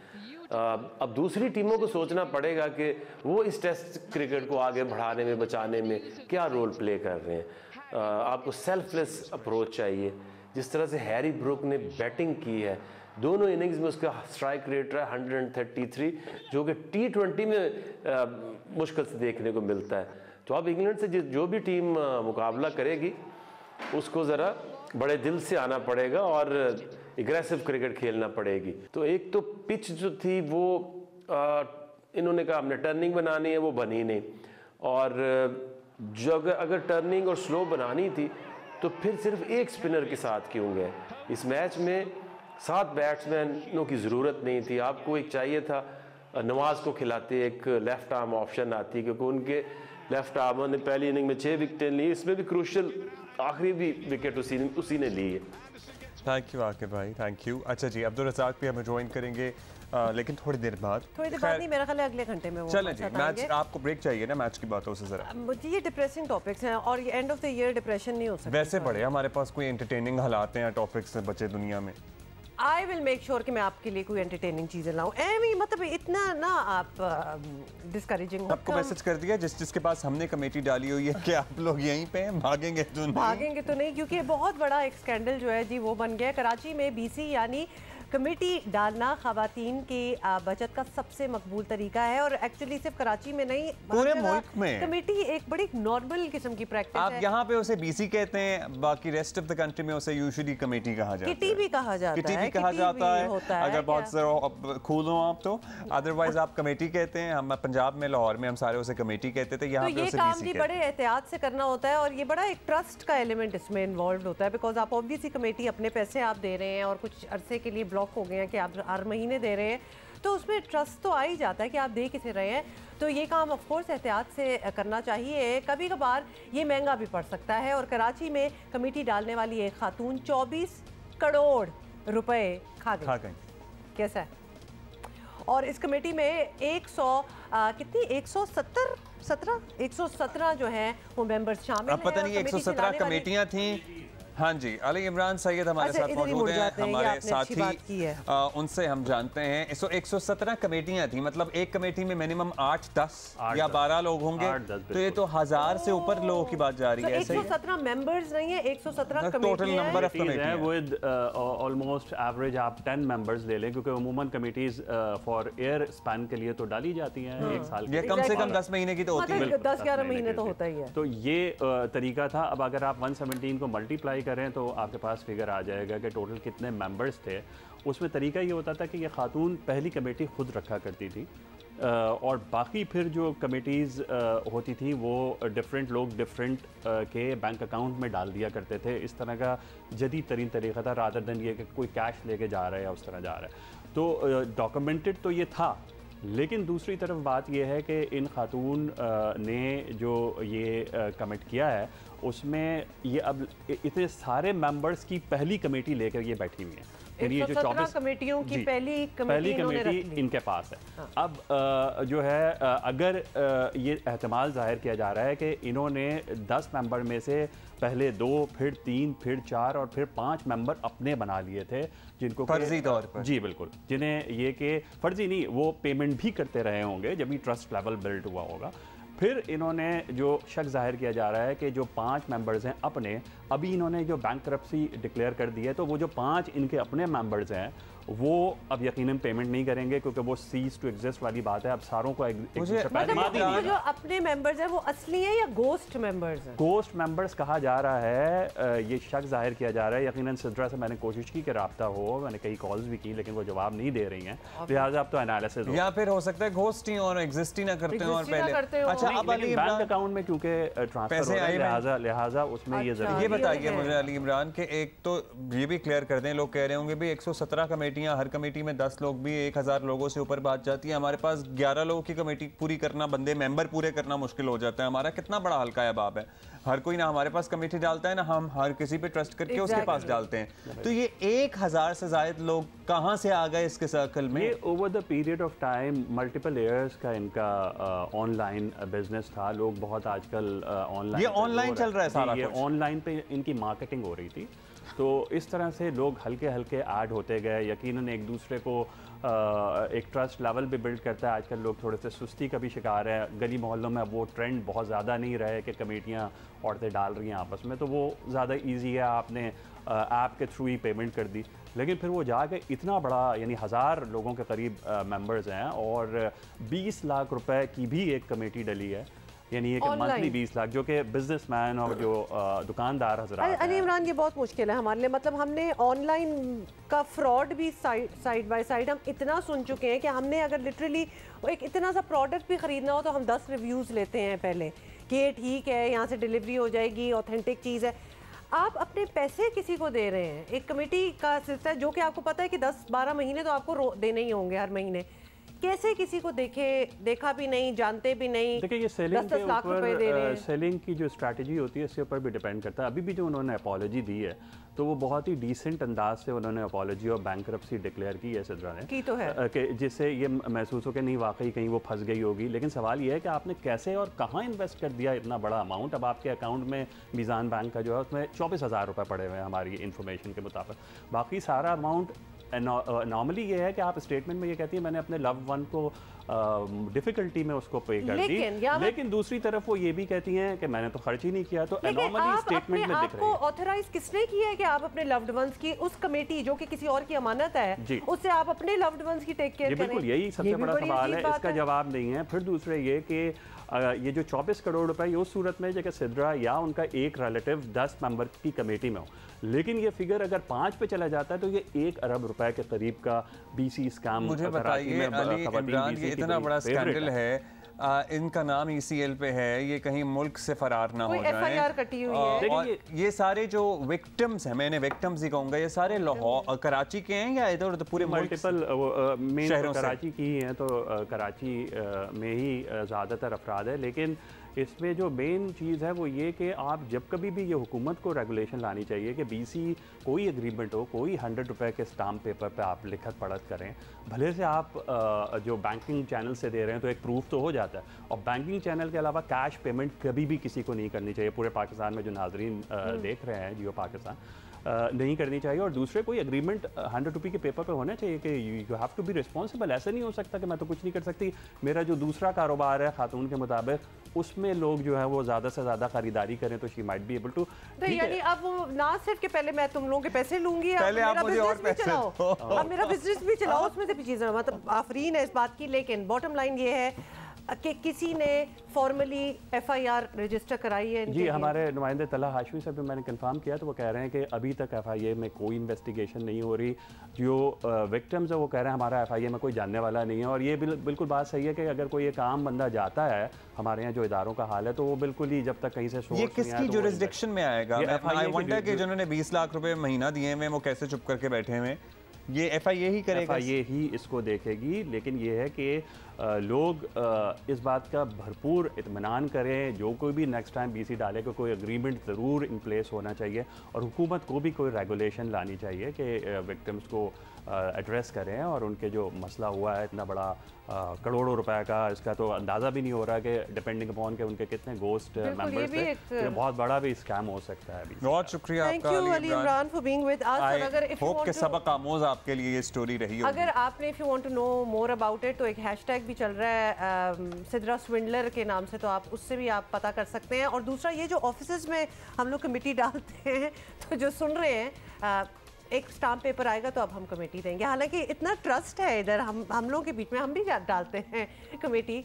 अब दूसरी टीमों को सोचना पड़ेगा कि वो इस टेस्ट क्रिकेट को आगे बढ़ाने में, बचाने में क्या रोल प्ले कर रहे हैं। आपको सेल्फलेस अप्रोच चाहिए। जिस तरह से हैरी ब्रुक ने बैटिंग की है, दोनों इनिंग्स में उसका स्ट्राइक रेट रहा 133, जो कि T20 में मुश्किल से देखने को मिलता है। तो अब इंग्लैंड से जो भी टीम मुकाबला करेगी उसको ज़रा बड़े दिल से आना पड़ेगा और एग्रेसिव क्रिकेट खेलना पड़ेगी। तो एक तो पिच जो थी वो इन्होंने कहा हमने टर्निंग बनानी है, वो बनी नहीं, और जो अगर टर्निंग और स्लो बनानी थी तो फिर सिर्फ एक स्पिनर के साथ क्यों गए। इस मैच में 7 बैट्समैनों की ज़रूरत नहीं थी। आपको एक चाहिए था नवाज़ को खिलाते, एक लेफ़्ट आर्म ऑप्शन आती, क्योंकि उनके लेफ़्ट आर्मर ने पहली इनिंग में 6 विकेटें ली, इसमें भी क्रूशल आखिरी भी विकेट उसी ने ली है। थैंक यू आकिब भाई, थैंक यू। अच्छा जी, अब्दुल रज़ाक भी हमें ज्वाइन करेंगे लेकिन थोड़ी देर बाद नहीं, मेरा ख्याल है अगले घंटे में वो चलें जी। मैच आपको ब्रेक चाहिए ना मैच की बातों से ज़रा। मुझे ये डिप्रेसिंग टॉपिक्स हैं और ये end of the year depression नहीं हो सकता। वैसे बड़े हमारे पास कोई एंटरटेनिंग हालात हैं टॉपिक्स से बचे दुनिया में। आई विल मेक श्योर कि मैं आपके लिए कोई एंटरटेनिंग चीज़ें लाऊं। मतलब इतना ना आप डिस्करेजिंग। आपको मैसेज कर दिया जिसके पास हमने कमेटी डाली हुई है कि आप लोग यहीं पे हैं, भागेंगे तो नहीं। भागेंगे तो नहीं, क्योंकि बहुत बड़ा एक स्कैंडल जो है जी वो बन गया। कराची में BC यानी कमेटी डालना ख़वातीन की बचत का सबसे मकबूल तरीका है, और एक्चुअली सिर्फ कराची में नहीं पूरे मुल्क में कमेटी एक बड़ी नॉर्मल किस्म की प्रैक्टिस आप है। यहाँ पे उसे BC कहते हैं, बाकी रेस्ट ऑफ द कंट्री में उसे यूजुअली कमेटी कहा जाता है। किटी भी कहा जाता है, किटी भी कहा जाता है अगर बहुत खूल हो आप तो। अदरवाइज आप कमेटी कहते हैं। हम पंजाब में, लाहौर में हम सारे उसे कमेटी कहते थे, यहाँ पे उसे काम BC भी बड़े एहतियात से करना होता है, और ये बड़ा एक ट्रस्ट का एलिमेंट इसमें इन्वॉल्व होता है। बिकॉज आप ऑब्वियसली कमेटी अपने पैसे आप दे रहे हैं और कुछ अरसे के लिए ब्लॉक हो गए हैं कि आप हर महीने दे रहे हैं, तो उसमें ट्रस्ट तो आ ही जाता है कि आप दे किसे रहे हैं। तो ये काम ऑफ कोर्स एहतियात से करना चाहिए। कभी कभार ये महंगा भी पड़ सकता है, और कराची में कमेटी डालने वाली एक खातून 24 करोड़ रुपए खा गई। कैसा है? और इस कमेटी में 117 जो हैं वो मेंबर्स शामिल हैं। पता नहीं 117 कमेटियां थी। हाँ जी, अली इमरान सैयद हमारे साथ मौजूद हैं, हमारे साथी उनसे हम जानते हैं। 117 कमेटियां थी, मतलब एक कमेटी में मिनिमम 8, 10 या 12 लोग होंगे, तो ये तो 1000 से ऊपर लोगों की बात जा रही है। 117 मेंबर्स नहीं है, 117 टोटल नंबर ऑफ कमेटी है विद ऑलमोस्ट एवरेज आप 10 मेंबर्स ले लें, क्योंकि उमूमन कमेटीज फॉर एयर स्पैन के लिए तो डाली जाती हैं 1 साल की। ये कम से कम 10 महीने की तो होती है, 10-11 महीने तो होता ही है। तो ये तरीका था। अब अगर आप 117 को मल्टीप्लाई करें तो आपके पास फिगर आ जाएगा कि टोटल कितने मेंबर्स थे। उसमें तरीका ये होता था कि ये खातून पहली कमेटी खुद रखा करती थी, और बाकी फिर जो कमेटीज़ होती थी वो डिफरेंट लोग डिफरेंट के बैंक अकाउंट में डाल दिया करते थे। इस तरह का जदीद तरीन तरीका था, रादर देन ये कि कोई कैश लेके जा रहा है या उस तरह जा रहा है। तो डॉक्यूमेंटेड तो ये था, लेकिन दूसरी तरफ बात यह है कि इन खातून ने जो ये कमिट किया है उसमें ये अब इतने सारे मेंबर्स की पहली कमेटी लेकर ये बैठी हुई है। ये जो 24 कमेटियों की पहली कमेटी इनके पास है। हाँ। अब जो है अगर ये एहतमाल जाहिर किया जा रहा है कि इन्होंने 10 मेंबर में से पहले 2, फिर 3, फिर 4 और फिर 5 मेंबर अपने बना लिए थे, जिनको फर्जी तौर पर। जी बिल्कुल, जिन्हें ये कि फर्जी नहीं, वो पेमेंट भी करते रहे होंगे जब भी ट्रस्ट लेवल बिल्ड हुआ होगा। फिर इन्होंने जो शक जाहिर किया जा रहा है कि जो 5 मेंबर्स हैं अपने, अभी इन्होंने जो बैंकरप्सी डिक्लेयर कर दी है, तो वो जो 5 इनके अपने मेंबर्स हैं वो अब यकीनन पेमेंट नहीं करेंगे, क्योंकि वो सीज टू एग्जिस्ट वाली बात है। अब सारों को वो जो अपने मेंबर्स हैं वो असली हैं या गोस्ट मेंबर्स हैं? गोस्ट मेंबर्स कहा जा रहा है, ये शक जाहिर किया जा रहा है। यकीनन सिद्रा से मैंने कोशिश की कि रब्ता हो, मैंने कई कॉल्स भी की, लेकिन वो जवाब नहीं दे रही हैं। लिहाजा अब तो एनालिसिस या फिर हो सकता है घोस्ट ही और एग्जिस्ट ही ना करते हो और पहले। अच्छा, अब बैंक अकाउंट में क्योंकि ट्रांसफर हो रहा है, लिहाजा उसमें ये जरूरी। ये बताइए मुझे अली इमरान के, एक तो ये भी क्लियर कर दें, लोग कह रहे होंगे भाई 117 कमेटियां कमेटियां, हर कमेटी में 10 लोग भी 1000 लोगों से ऊपर बात जाती है। हमारे पास 11 लोगों की कमेटी पूरी करना, बंदे मेंबर पूरे करना मुश्किल हो जाता है। हमारा कितना बड़ा हल्का है बाब है, हर कोई ना हमारे पास कमेटी डालता है ना हम हर किसी पे ट्रस्ट करके उसके पास डालते हैं। तो ये 1000 से ज्यादा लोग कहां से आ गए इसके सर्कल में? ये over the period of time multiple years का इनका ऑनलाइन बिजनेस था। लोग बहुत आजकल ऑनलाइन, ये ऑनलाइन चल रहा है सारा ये कुछ। ऑनलाइन पे इनकी मार्केटिंग हो रही थी, तो इस तरह से लोग हल्के हल्के ऐड होते गए। यकीनन एक दूसरे को एक ट्रस्ट लेवल भी बिल्ड करता है। आजकल लोग थोड़े से सुस्ती का भी शिकार है। गली मोहल्लों में अब वो ट्रेंड बहुत ज़्यादा नहीं रहे कि कमेटियाँ औरतें डाल रही हैं आपस में, तो वो ज़्यादा ईजी है, आपने ऐप के थ्रू ही पेमेंट कर दी। लेकिन फिर वो जाके इतना बड़ा, यानी 1000 लोगों के करीब मेंबर्स हैं और 20 लाख रुपए की भी एक कमेटी डली है, यानी एक मंथली 20 लाख, जो कि बिजनेसमैन और जो दुकानदार हजरात अली इमरान, ये बहुत मुश्किल है हमारे लिए। मतलब हमने ऑनलाइन का फ्रॉड भी साइड बाय साइड हम इतना सुन चुके हैं कि हमने अगर लिटरली एक इतना सा प्रोडक्ट भी खरीदना हो तो हम 10 रिव्यूज़ लेते हैं पहले कि ये ठीक है, यहाँ से डिलीवरी हो जाएगी, ऑथेंटिक चीज़ है। आप अपने पैसे किसी को दे रहे हैं, एक कमेटी का सिलसिला जो कि आपको पता है कि 10-12 महीने तो आपको देने ही होंगे हर महीने, कैसे किसी को देखा भी नहीं, जानते भी नहीं, देखिए ये सेलिंग के लाख रुपए दे रहे हैं। सेलिंग की जो स्ट्रैटेजी होती है इसके ऊपर भी डिपेंड करता है। अभी भी जो उन्होंने अपॉलॉजी दी है तो वो बहुत ही डिसेंट अंदाज से उन्होंने अपॉलॉजी और बैंकरप्सी डिक्लेयर की है सिद्रा ने, की तो है कि जिससे ये महसूस हो कि नहीं वाकई कहीं वो फंस गई होगी। लेकिन सवाल ये है कि आपने कैसे और कहाँ इन्वेस्ट कर दिया इतना बड़ा अमाउंट। अब आपके अकाउंट में मीज़ान बैंक का जो है उसमें 24,000 रुपये पड़े हुए हैं हमारी इन्फॉर्मेशन के मुताबिक। बाकी सारा अमाउंट नॉर्मली ये है कि आप स्टेटमेंट में ये कहती है मैंने अपने लव्ड वन को डिफिकल्टी में उसको पे कर दी, लेकिन दूसरी तरफ वो ये भी कहती हैं कि मैंने तो खर्च ही नहीं किया। तो एनॉमली स्टेटमेंट में दिख रही है। ऑथराइज किसने किया है कि आप अपने लव्ड वंस की उस कमेटी जो कि किसी और की अमानत है उससे आप अपने लव्ड वंस की टेक केयर करें? बिल्कुल यही सबसे बड़ा सवाल है, इसका जवाब नहीं है। फिर दूसरे ये कि ये जो 24 करोड़ रुपए ये उस सूरत में जगह सिद्रा या उनका एक रिलेटिव 10 मेंबर की कमेटी में हो, लेकिन ये फिगर अगर 5 पे चला जाता है तो ये 1 अरब रुपए के करीब का बीसी स्कैम। मुझे बताइए अली इमरान, ये इतना बड़ा स्कैंडल है, इनका नाम ECL पे है, ये कहीं मुल्क से फरार ना हो जाए। FIR कटी हुई है। और ये सारे जो विक्टिम्स हैं, मैंने विक्टिम्स ही कहूँगा, ये सारे लाहौर कराची के हैं या इधर तो पूरे मल्टीपल मेन कराची की हैं, तो कराची में ही ज़्यादातर अफराद है। लेकिन इसमें जो मेन चीज़ है वो ये कि आप जब कभी भी ये हुकूमत को रेगुलेशन लानी चाहिए कि BC कोई एग्रीमेंट हो, कोई 100 रुपए के स्टाम्प पेपर पे आप लिखत पढ़त करें, भले से आप जो बैंकिंग चैनल से दे रहे हैं तो एक प्रूफ तो हो जाता है। और बैंकिंग चैनल के अलावा कैश पेमेंट कभी भी किसी को नहीं करनी चाहिए। पूरे पाकिस्तान में जो नाजरीन देख रहे हैं जियो पाकिस्तान, नहीं करनी चाहिए। और दूसरे कोई एग्रीमेंट 100 रुपये के पेपर पे होना चाहिए कि you have to be responsible. ऐसा नहीं हो सकता कि मैं तो कुछ नहीं कर सकती, मेरा जो दूसरा कारोबार है खातून के मुताबिक उसमें लोग जो है वो ज़्यादा से ज़्यादा खरीदारी करें तो she might be able to. यानी अब वो ना सिर्फ कि पहले मैं तुम लोगों के पैसे लूंगी, पहले आप मुझे और पैसे चलाओ, अब मेरा बिजनेस भी चलाओ, उसमें से भी चीज़ें, मतलब आफरीन है इस बात की। लेकिन बॉटम लाइन ये है कि किसी ने फॉर्मली FIR रजिस्टर कराई है? जी, हमारे नुमाइंदे तला हाशमी से भी मैंने कंफर्म किया तो वो कह रहे हैं कि अभी तक FIA में कोई इन्वेस्टिगेशन नहीं हो रही। जो विक्टिम्स है वो कह रहे हैं हमारा FIA में कोई जानने वाला नहीं है। और ये बिल्कुल बात सही है कि अगर कोई एक आम बंदा जाता है, हमारे यहाँ जो इदारों का हाल है, तो वो बिल्कुल ही जब तक कहीं से सोर्स ये किसकी जुरिस्डिक्शन में आएगा? आई वंडर कि जिन्होंने 20 लाख रुपए महीना दिए हैं वो कैसे चुप करके बैठे हुए? ये FIA ही करेगा, FIA ही इसको देखेगी। लेकिन ये है कि लोग इस बात का भरपूर इत्मीनान करें, जो कोई भी नेक्स्ट टाइम BC डाले को कोई एग्रीमेंट ज़रूर इन प्लेस होना चाहिए। और हुकूमत को भी कोई रेगुलेशन लानी चाहिए कि विक्टिम्स को एड्रेस करें और उनके जो मसला हुआ है इतना बड़ा करोड़ों रुपए का, इसका तो अंदाज़ा भी नहीं हो रहा कि डिपेंडिंग अपॉन के उनके कितने गोस्ट मेंबर्स थे, ये बहुत बड़ा भी स्कैम हो सकता है। बहुत शुक्रिया आपका Ali Imran for being with us. और अगर इफ यू वांट टू सबक आमोज आपके लिए ये स्टोरी रही होगी। अगर आपने if you want to know more about it तो एक हैशटैग भी चल रहा है सिद्रा स्विंडलर के नाम से, तो आप उससे भी आप पता कर सकते हैं। और दूसरा ये जो ऑफिसेज में हम लोग कमेटी डालते हैं, तो जो सुन रहे हैं एक स्टाम्प पेपर आएगा तो अब हम कमेटी देंगे। हालांकि इतना ट्रस्ट है इधर हम लोगों के बीच में, हम भी डालते हैं कमेटी।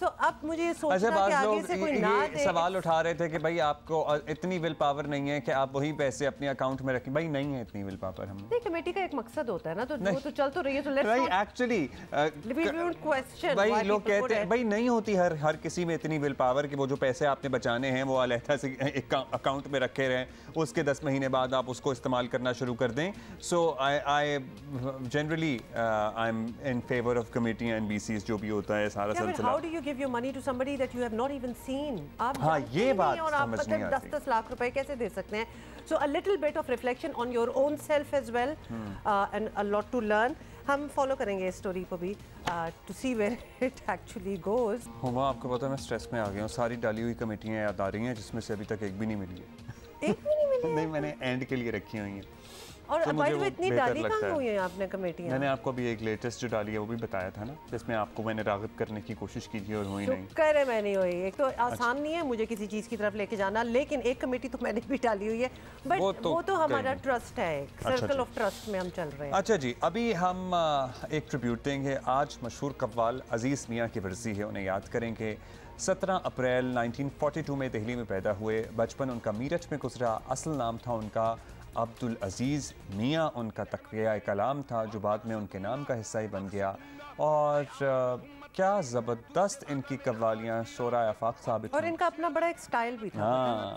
तो अब मुझे ये सोचना अच्छा, कि बाज़ आगे लोग से कोई ये ना दे। सवाल उठा रहे थे कि भाई आपको इतनी विल पावर नहीं है कि आप वही पैसे अपने अकाउंट में रखें। भाई नहीं है इतनी विल पावर हमें। नहीं, कमेटी का एक मकसद होता है ना, तो वो तो चल तो रही है, तो लेट्स भाई नॉट एक्चुअली क्वेश्चन। भाई लोग कहते हैं भाई नहीं होती हर किसी में इतनी विल पावर कि वो जो पैसे आपने बचाने हैं वो अलहदा से एक अकाउंट में रखे रहें, उसके 10 महीने बाद आप उसको इस्तेमाल करना शुरू कर दें। So I generally I am in favour of committee and BCs जो भी होता है सारा सिलसिला। How do you give your money to somebody that you have not even seen? आप हाँ, जानते ये ही बात नहीं और आप समझ नहीं आती। 10-10 लाख रुपए कैसे दे सकते हैं? So a little bit of reflection on your own self as well and a lot to learn. हम फॉलो करेंगे इस स्टोरी को भी to see where it actually goes. हुआ आपको पता है मैं स्ट्रेस में आ गया हूँ। सारी डाली हुई कमेटियाँ याद आ रही हैं जिसमें से अभी तक एक भी नहीं मिली है। एक भी नहीं मिली? नहीं, मैंने एंड के लिए रखी हुई हैं। और तो भाई मुझे वो वो इतनी बेहतर डाली लगता कहाँ है। हुई है आपने कमेटियाँ? मैंने आपको अभी एक लेटेस्ट जो डाली है वो भी बताया था ना, जिसमें आपको मैंने राग़िब करने की कोशिश की थी और हुई नहीं। शुक्र है मैं नहीं हुई। एक तो आसान नहीं है मुझे किसी चीज़ की तरफ लेके जाना, लेकिन एक कमेटी तो मैंने भी डाली हुई है, बट वो तो हमारा ट्रस्ट है, सर्कल ऑफ ट्रस्ट में हम चल रहे हैं। अच्छा जी, अभी हम एक ट्रिब्यूट देंगे। आज मशहूर कव्वाल अजीज़ मियाँ की वर्सी है, उन्हें याद करेंगे। 17 अप्रैल 1942 में दिल्ली में पैदा हुए। बचपन उनका मीरठ में गुजरा। असल नाम था उनका अब्दुल अजीज़ मियाँ। उनका तक़िया कलाम था जो बाद में उनके नाम का हिस्सा ही बन गया। और क्या ज़बरदस्त इनकी कव्वालियाँ शोरा आफाक साबित और इनका अपना बड़ा एक स्टाइल भी था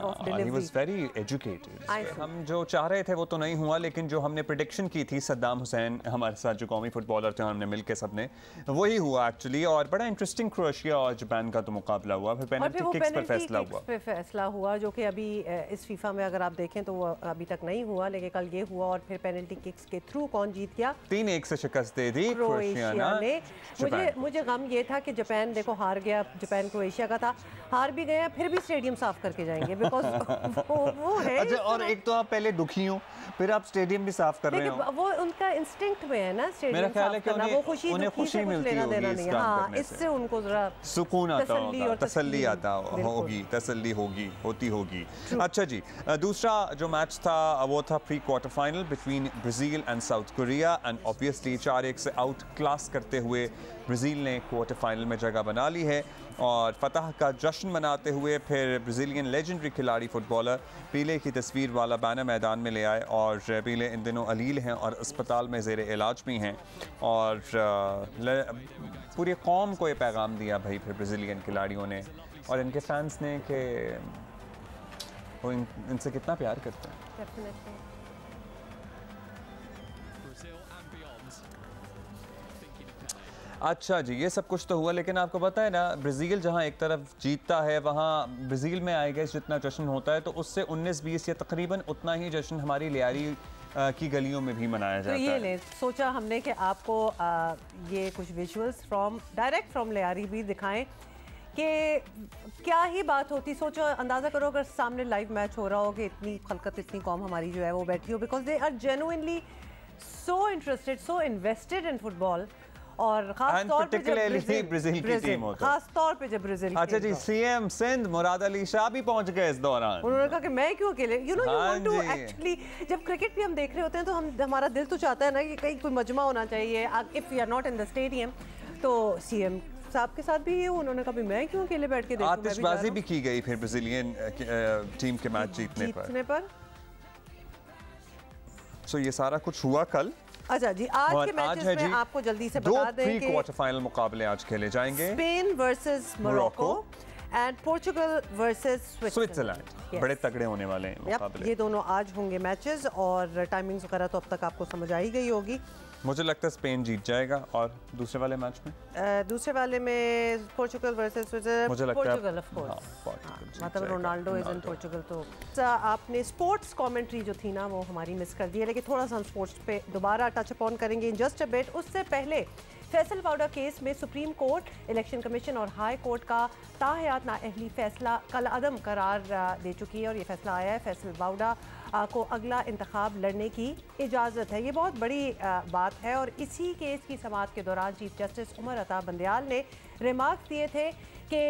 of he delivery. Was very educated. हम जो चाह रहे थे वो तो नहीं हुआ, लेकिन जो हमने प्रेडिक्शन की थी सद्दाम हुसैन हमारे साथ जो कौमी फुटबॉलर थे हमने मिलके सबने वही हुआ एक्चुअली। और बड़ा इंटरेस्टिंग क्रोएशिया और जापान का तो मुकाबला हुआ, फिर पेनल्टी किक्स पर फैसला हुआ जो कि अभी इस फीफा में अगर आप देखें तो वो अभी तक नहीं हुआ, लेकिन कल ये हुआ। और फिर पेनल्टी किक्स के थ्रू कौन जीत गया? 3-1 से शिकस्त दे दी क्रोएशिया ने। मुझे गम ये था कि जापान देखो हार गया, जापान क्रोएशिया का था, हार भी गया, फिर भी स्टेडियम साफ करके जाएंगे बिकॉज वो है। अच्छा, और एक तो आप पहले दुखी हो, फिर आप स्टेडियम भी साफ कर रहे हो। वो उनका इंस्टिंक्ट में है ना, मेरा स्टेडियम ख्याल है साफ कि करना, वो खुशी मिलती होगी इस काम करने से। इससे उनको जरा सुकून आता तसल्ली होगा, और तसल्ली आता होगी, तसल्ली होगी। अच्छा जी, दूसरा जो मैच था वो था pre quarter final between Brazil and south Korea. And obviously 4-1 से आउट क्लास करते हुए ब्राज़ील ने क्वार्टर फाइनल में जगह बना ली है। और फतह का जश्न मनाते हुए फिर ब्राज़ीलियन लेजेंडरी खिलाड़ी फुटबॉलर पीले की तस्वीर वाला बैनर मैदान में ले आए। और पीले इन दिनों अलील हैं और अस्पताल में ज़ेर इलाज भी हैं। और पूरी कौम को ये पैगाम दिया भाई फिर ब्राज़ीलियन खिलाड़ियों ने और इनके फैंस ने कि वो इनसे कितना प्यार करते हैं। अच्छा जी, ये सब कुछ तो हुआ, लेकिन आपको पता है ना ब्राज़ील जहां एक तरफ जीतता है वहां ब्राज़ील में आई गेस जितना जश्न होता है तो उससे 19-20 या तकरीबन उतना ही जश्न हमारी लियारी की गलियों में भी मनाया जाता है। तो ये सोचा हमने कि आपको ये कुछ विजुअल्स डायरेक्ट फ्रॉम लियारी भी दिखाएं कि क्या ही बात होती। सोचो, अंदाज़ा करो अगर सामने लाइव मैच हो रहा हो कि इतनी खलकत, इतनी कौम हमारी जो है वो बैठी हो, because they are genuinely so interested, so invested in football. और खास तौर पे जब ब्राज़ील की टीम हो, खास तौर पे जब ब्राज़ील। अच्छा जी, सीएम सिंध मुराद अली शाह भी पहुंच गए इस दौरान। उन्होंने कहा कि मैं क्यों अकेले, यू वांट टू एक्चुअली, जब क्रिकेट भी हम देख रहे होते हैं तो हमारा दिल तो चाहता है ना कि कहीं कोई मजमा होना चाहिए। If we are not in the stadium तो सीएम साहब के साथ भी ये उन्होंने कहा मैं क्यों अकेले बैठ के देखूं। आतिशबाजी भी की गई फिर ब्राज़ीलियन टीम के मैच जीतने पर। सो ये सारा कुछ हुआ कल। अच्छा जी, आज के मैचेस में आपको जल्दी से बता दें कि 2 क्वार्टर फाइनल मुकाबले आज खेले जाएंगे। Spain versus Morocco and Portugal versus Switzerland. बड़े तगड़े होने वाले हैं मुकाबले। ये दोनों आज होंगे मैचेस और टाइमिंग्स वगैरह तो अब तक आपको समझ आ ही गई होगी। मुझे लगता है स्पेन जीत जाएगा। और दूसरे वाले मैच में दूसरे वाले में Portugal versus Switzerland, Portugal of course, मतलब रोनाल्डो इज इन पोर्चुगल। तो आपने स्पोर्ट्स कमेंट्री जो थी ना वो हमारी मिस कर दी है, लेकिन थोड़ा सा हम स्पोर्ट्स पे दोबारा टच अपॉन करेंगे इन जस्ट अ बिट। उससे पहले फैसल वाउडा केस में सुप्रीम कोर्ट, इलेक्शन कमीशन और हाई कोर्ट का ताहयात नाअहली फैसला कल अदम करार दे चुकी है। और ये फैसला आया है फैसल वाउडा को अगला इंतखाब लड़ने की इजाज़त है। ये बहुत बड़ी बात है। और इसी केस की समाअत के दौरान चीफ जस्टिस उमर अता बंदयाल ने रिमार्क्स दिए थे कि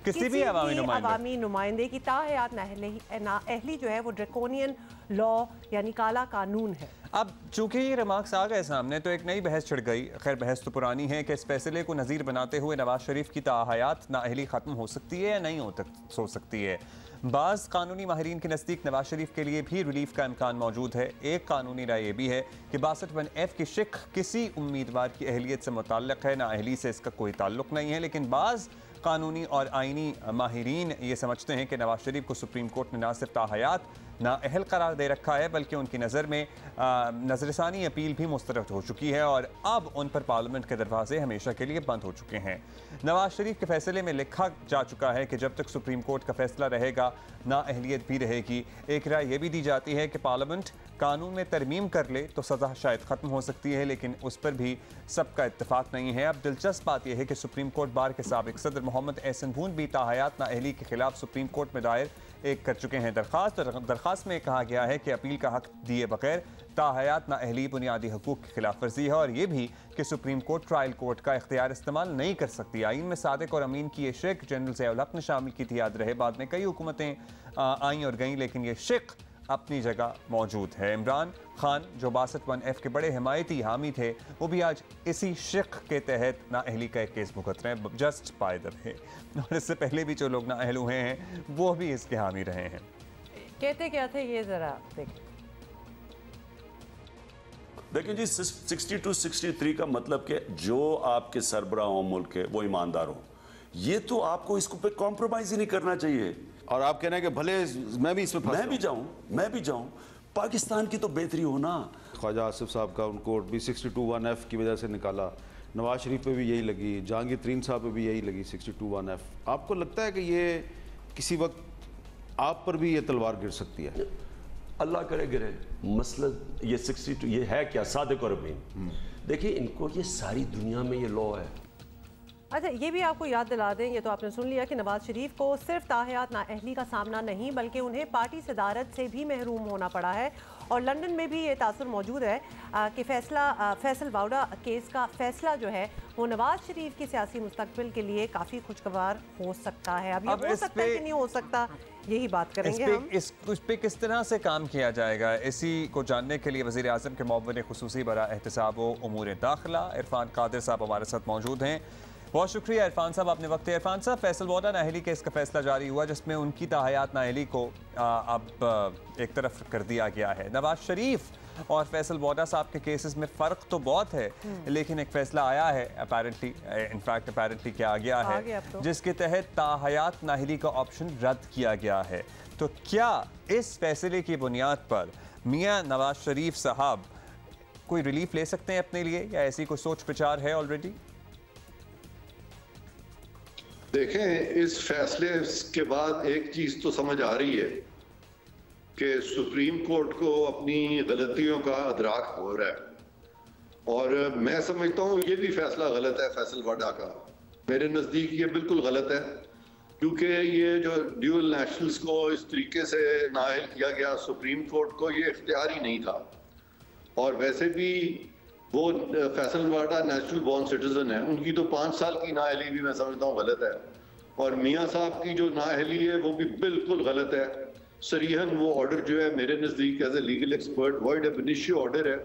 किसी भी अवामी नुमाइंदे की ताहयात नाअहली जो है वो ड्रैकोनियन लॉ यानी काला कानून है। अब चूंकि ये रिमार्क्स आ गए सामने तो एक नई बहस छिड़ गई। खैर बहस तो पुरानी है कि इस फैसले को नज़ीर बनाते हुए नवाज शरीफ की ताहयात नाअहली ख़त्म हो सकती है या नहीं हो सकती है। बाज़ कानूनी माहिरीन के नज़दीक नवाज शरीफ के लिए भी रिलीफ का इम्कान मौजूद है। एक कानूनी राय ये भी है कि 62(1) की शिक किसी उम्मीदवार की अहलियत से मुताल्लिक़ है, नाअहली से इसका कोई ताल्लुक़ नहीं है। लेकिन बाज़ कानूनी और आइनी माहिरीन ये समझते हैं कि नवाज शरीफ को सुप्रीम कोर्ट ने ना सिर्फ ताहयात नाअहल करार दे रखा है बल्कि उनकी नज़र में नजरसानी अपील भी मुस्तरद हो चुकी है और अब उन पर पार्लियामेंट के दरवाजे हमेशा के लिए बंद हो चुके हैं। नवाज शरीफ के फैसले में लिखा जा चुका है कि जब तक सुप्रीम कोर्ट का फैसला रहेगा नाअहलियत भी रहेगी। एक राय ये भी दी जाती है कि पार्लियामेंट कानून में तरमीम कर ले तो सज़ा शायद ख़त्म हो सकती है, लेकिन उस पर भी सबका इत्तेफाक नहीं है। अब दिलचस्प बात यह है कि सुप्रीम कोर्ट बार के साबिक सदर मोहम्मद एहसन भून भी ताहयात नाअहली के खिलाफ सुप्रीम कोर्ट में दायर एक कर चुके हैं दरख्वास्त में कहा गया है कि अपील का हक दिए बगैर ताहयात नाअहली बुनियादी हकूक़ की खिलाफ वर्जी है और ये भी कि सुप्रीम कोर्ट ट्रायल कोर्ट का इख्तियार इस्तेमाल नहीं कर सकती। आइन में सादिक और अमीन की ये शिक जनरल ज़िया उल हक ने शामिल की थी, याद रहे। बाद में कई हुकूमतें आईं और गईं लेकिन ये शिक अपनी जगह मौजूद है। इमरान खान जो 62(1) के बड़े हिमायती हामी थे वो भी आज इसी शिक के तहत नाअहली का एक केस भुगत रहे हैं जस्ट बाय द वे, और इससे पहले भी जो लोग नाअहल हुए हैं वो भी इसके हामी रहे हैं। कहते क्या थे ये जरा देखिए जी, 62 63 का मतलब कि जो आपके सरबराह हो मुल्क के वो ईमानदार हो, ये तो आपको इसको पे कॉम्प्रोमाइज ही नहीं करना चाहिए। और आप कह रहे हैं कि भले मैं भी इसमें मैं भी जाऊं, पाकिस्तान की तो बेहतरी हो ना। ख्वाजा आसिफ साहब का उनको भी 62(1) की वजह से निकाला, नवाज शरीफ पे भी यही लगी, जहांगीर तरीन साहब पे भी यही लगी 62(1). आपको लगता है कि ये किसी वक्त आप पर भी ये तलवार गिर सकती है? अल्लाह करे गिरे। मसला ये 62 ये है क्या, सादिक और अमीन। देखिए इनको ये सारी दुनिया में ये लॉ है। अच्छा, ये भी आपको याद दिला दें, ये तो आपने सुन लिया कि नवाज शरीफ को सिर्फ ताहयात नाअहली का सामना नहीं बल्कि उन्हें पार्टी सदारत से भी महरूम होना पड़ा है। और लंदन में भी ये तासुर मौजूद है कि फैसल वाउडा केस का फैसला जो है वो नवाज शरीफ की सियासी मुस्तकबिल के लिए काफ़ी खुशगवार हो सकता है। अब ये हो सकता है कि नहीं हो सकता, यही बात करेंगे हम। इस पे किस तरह से काम किया जाएगा, इसी को जानने के लिए वज़ीर आज़म के मुअव्विन खुसूसी बरा एहतिसाब व उमूर दाखिला इरफान कादिर साहब हमारे साथ मौजूद हैं। बहुत शुक्रिया इरफान साहब, आपने वक्त है। इरफान साहब, फैसल वाडा नाअहली केस का फैसला जारी हुआ जिसमें उनकी ताहयात नाअहली को अब एक तरफ कर दिया गया है। नवाज शरीफ और फैसल वाडा साहब के केसेस में फ़र्क तो बहुत है, लेकिन एक फैसला आया है अपेरेंटली क्या आ गया है जिसके तहत ताहयात नाअहली का ऑप्शन रद्द किया गया है। तो क्या इस फैसले की बुनियाद पर मियाँ नवाज शरीफ साहब कोई रिलीफ ले सकते हैं अपने लिए, या ऐसी कोई सोच विचार है ऑलरेडी? देखें, इस फैसले के बाद एक चीज तो समझ आ रही है कि सुप्रीम कोर्ट को अपनी गलतियों का अदराक हो रहा है, और मैं समझता हूँ ये भी फैसला गलत है फैसल वाडा का। मेरे नज़दीक ये बिल्कुल गलत है, क्योंकि ये जो ड्यूअल नेशनल्स को इस तरीके से नाअहल किया गया, सुप्रीम कोर्ट को ये इख्तियार ही नहीं था। और वैसे भी वो फैसल वाडा नेचुरल बॉर्न सिटीजन है, उनकी तो 5 साल की नाअहली भी मैं समझता हूँ गलत है। और मियाँ साहब की जो नाअहली है वो भी बिल्कुल गलत है। सरीहन वो ऑर्डर जो है मेरे नज़दीक as a legal expert word ab initio order है,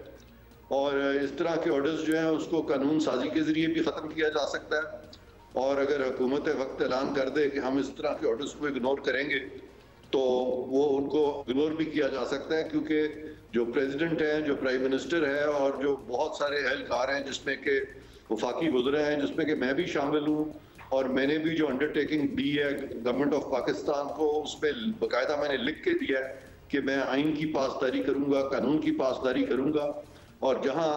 और इस तरह के ऑर्डर्स जो हैं उसको कानून साजी के ज़रिए भी ख़त्म किया जा सकता है। और अगर हुकूमत वक्त ऐलान कर दे कि हम इस तरह के ऑर्डर्स को इग्नोर करेंगे तो वो उनको इग्नोर भी किया जा सकता है, क्योंकि जो प्रेसिडेंट है, जो प्राइम मिनिस्टर है, और जो बहुत सारे एहलकार हैं जिसमें कि वफाकी वज़रा हैं, जिसमें कि मैं भी शामिल हूँ, और मैंने भी जो अंडरटेकिंग दी है गवर्नमेंट ऑफ पाकिस्तान को, उस पर बाकायदा मैंने लिख के दिया है कि मैं आइन की पासदारी करूँगा, कानून की पासदारी करूँगा। और जहाँ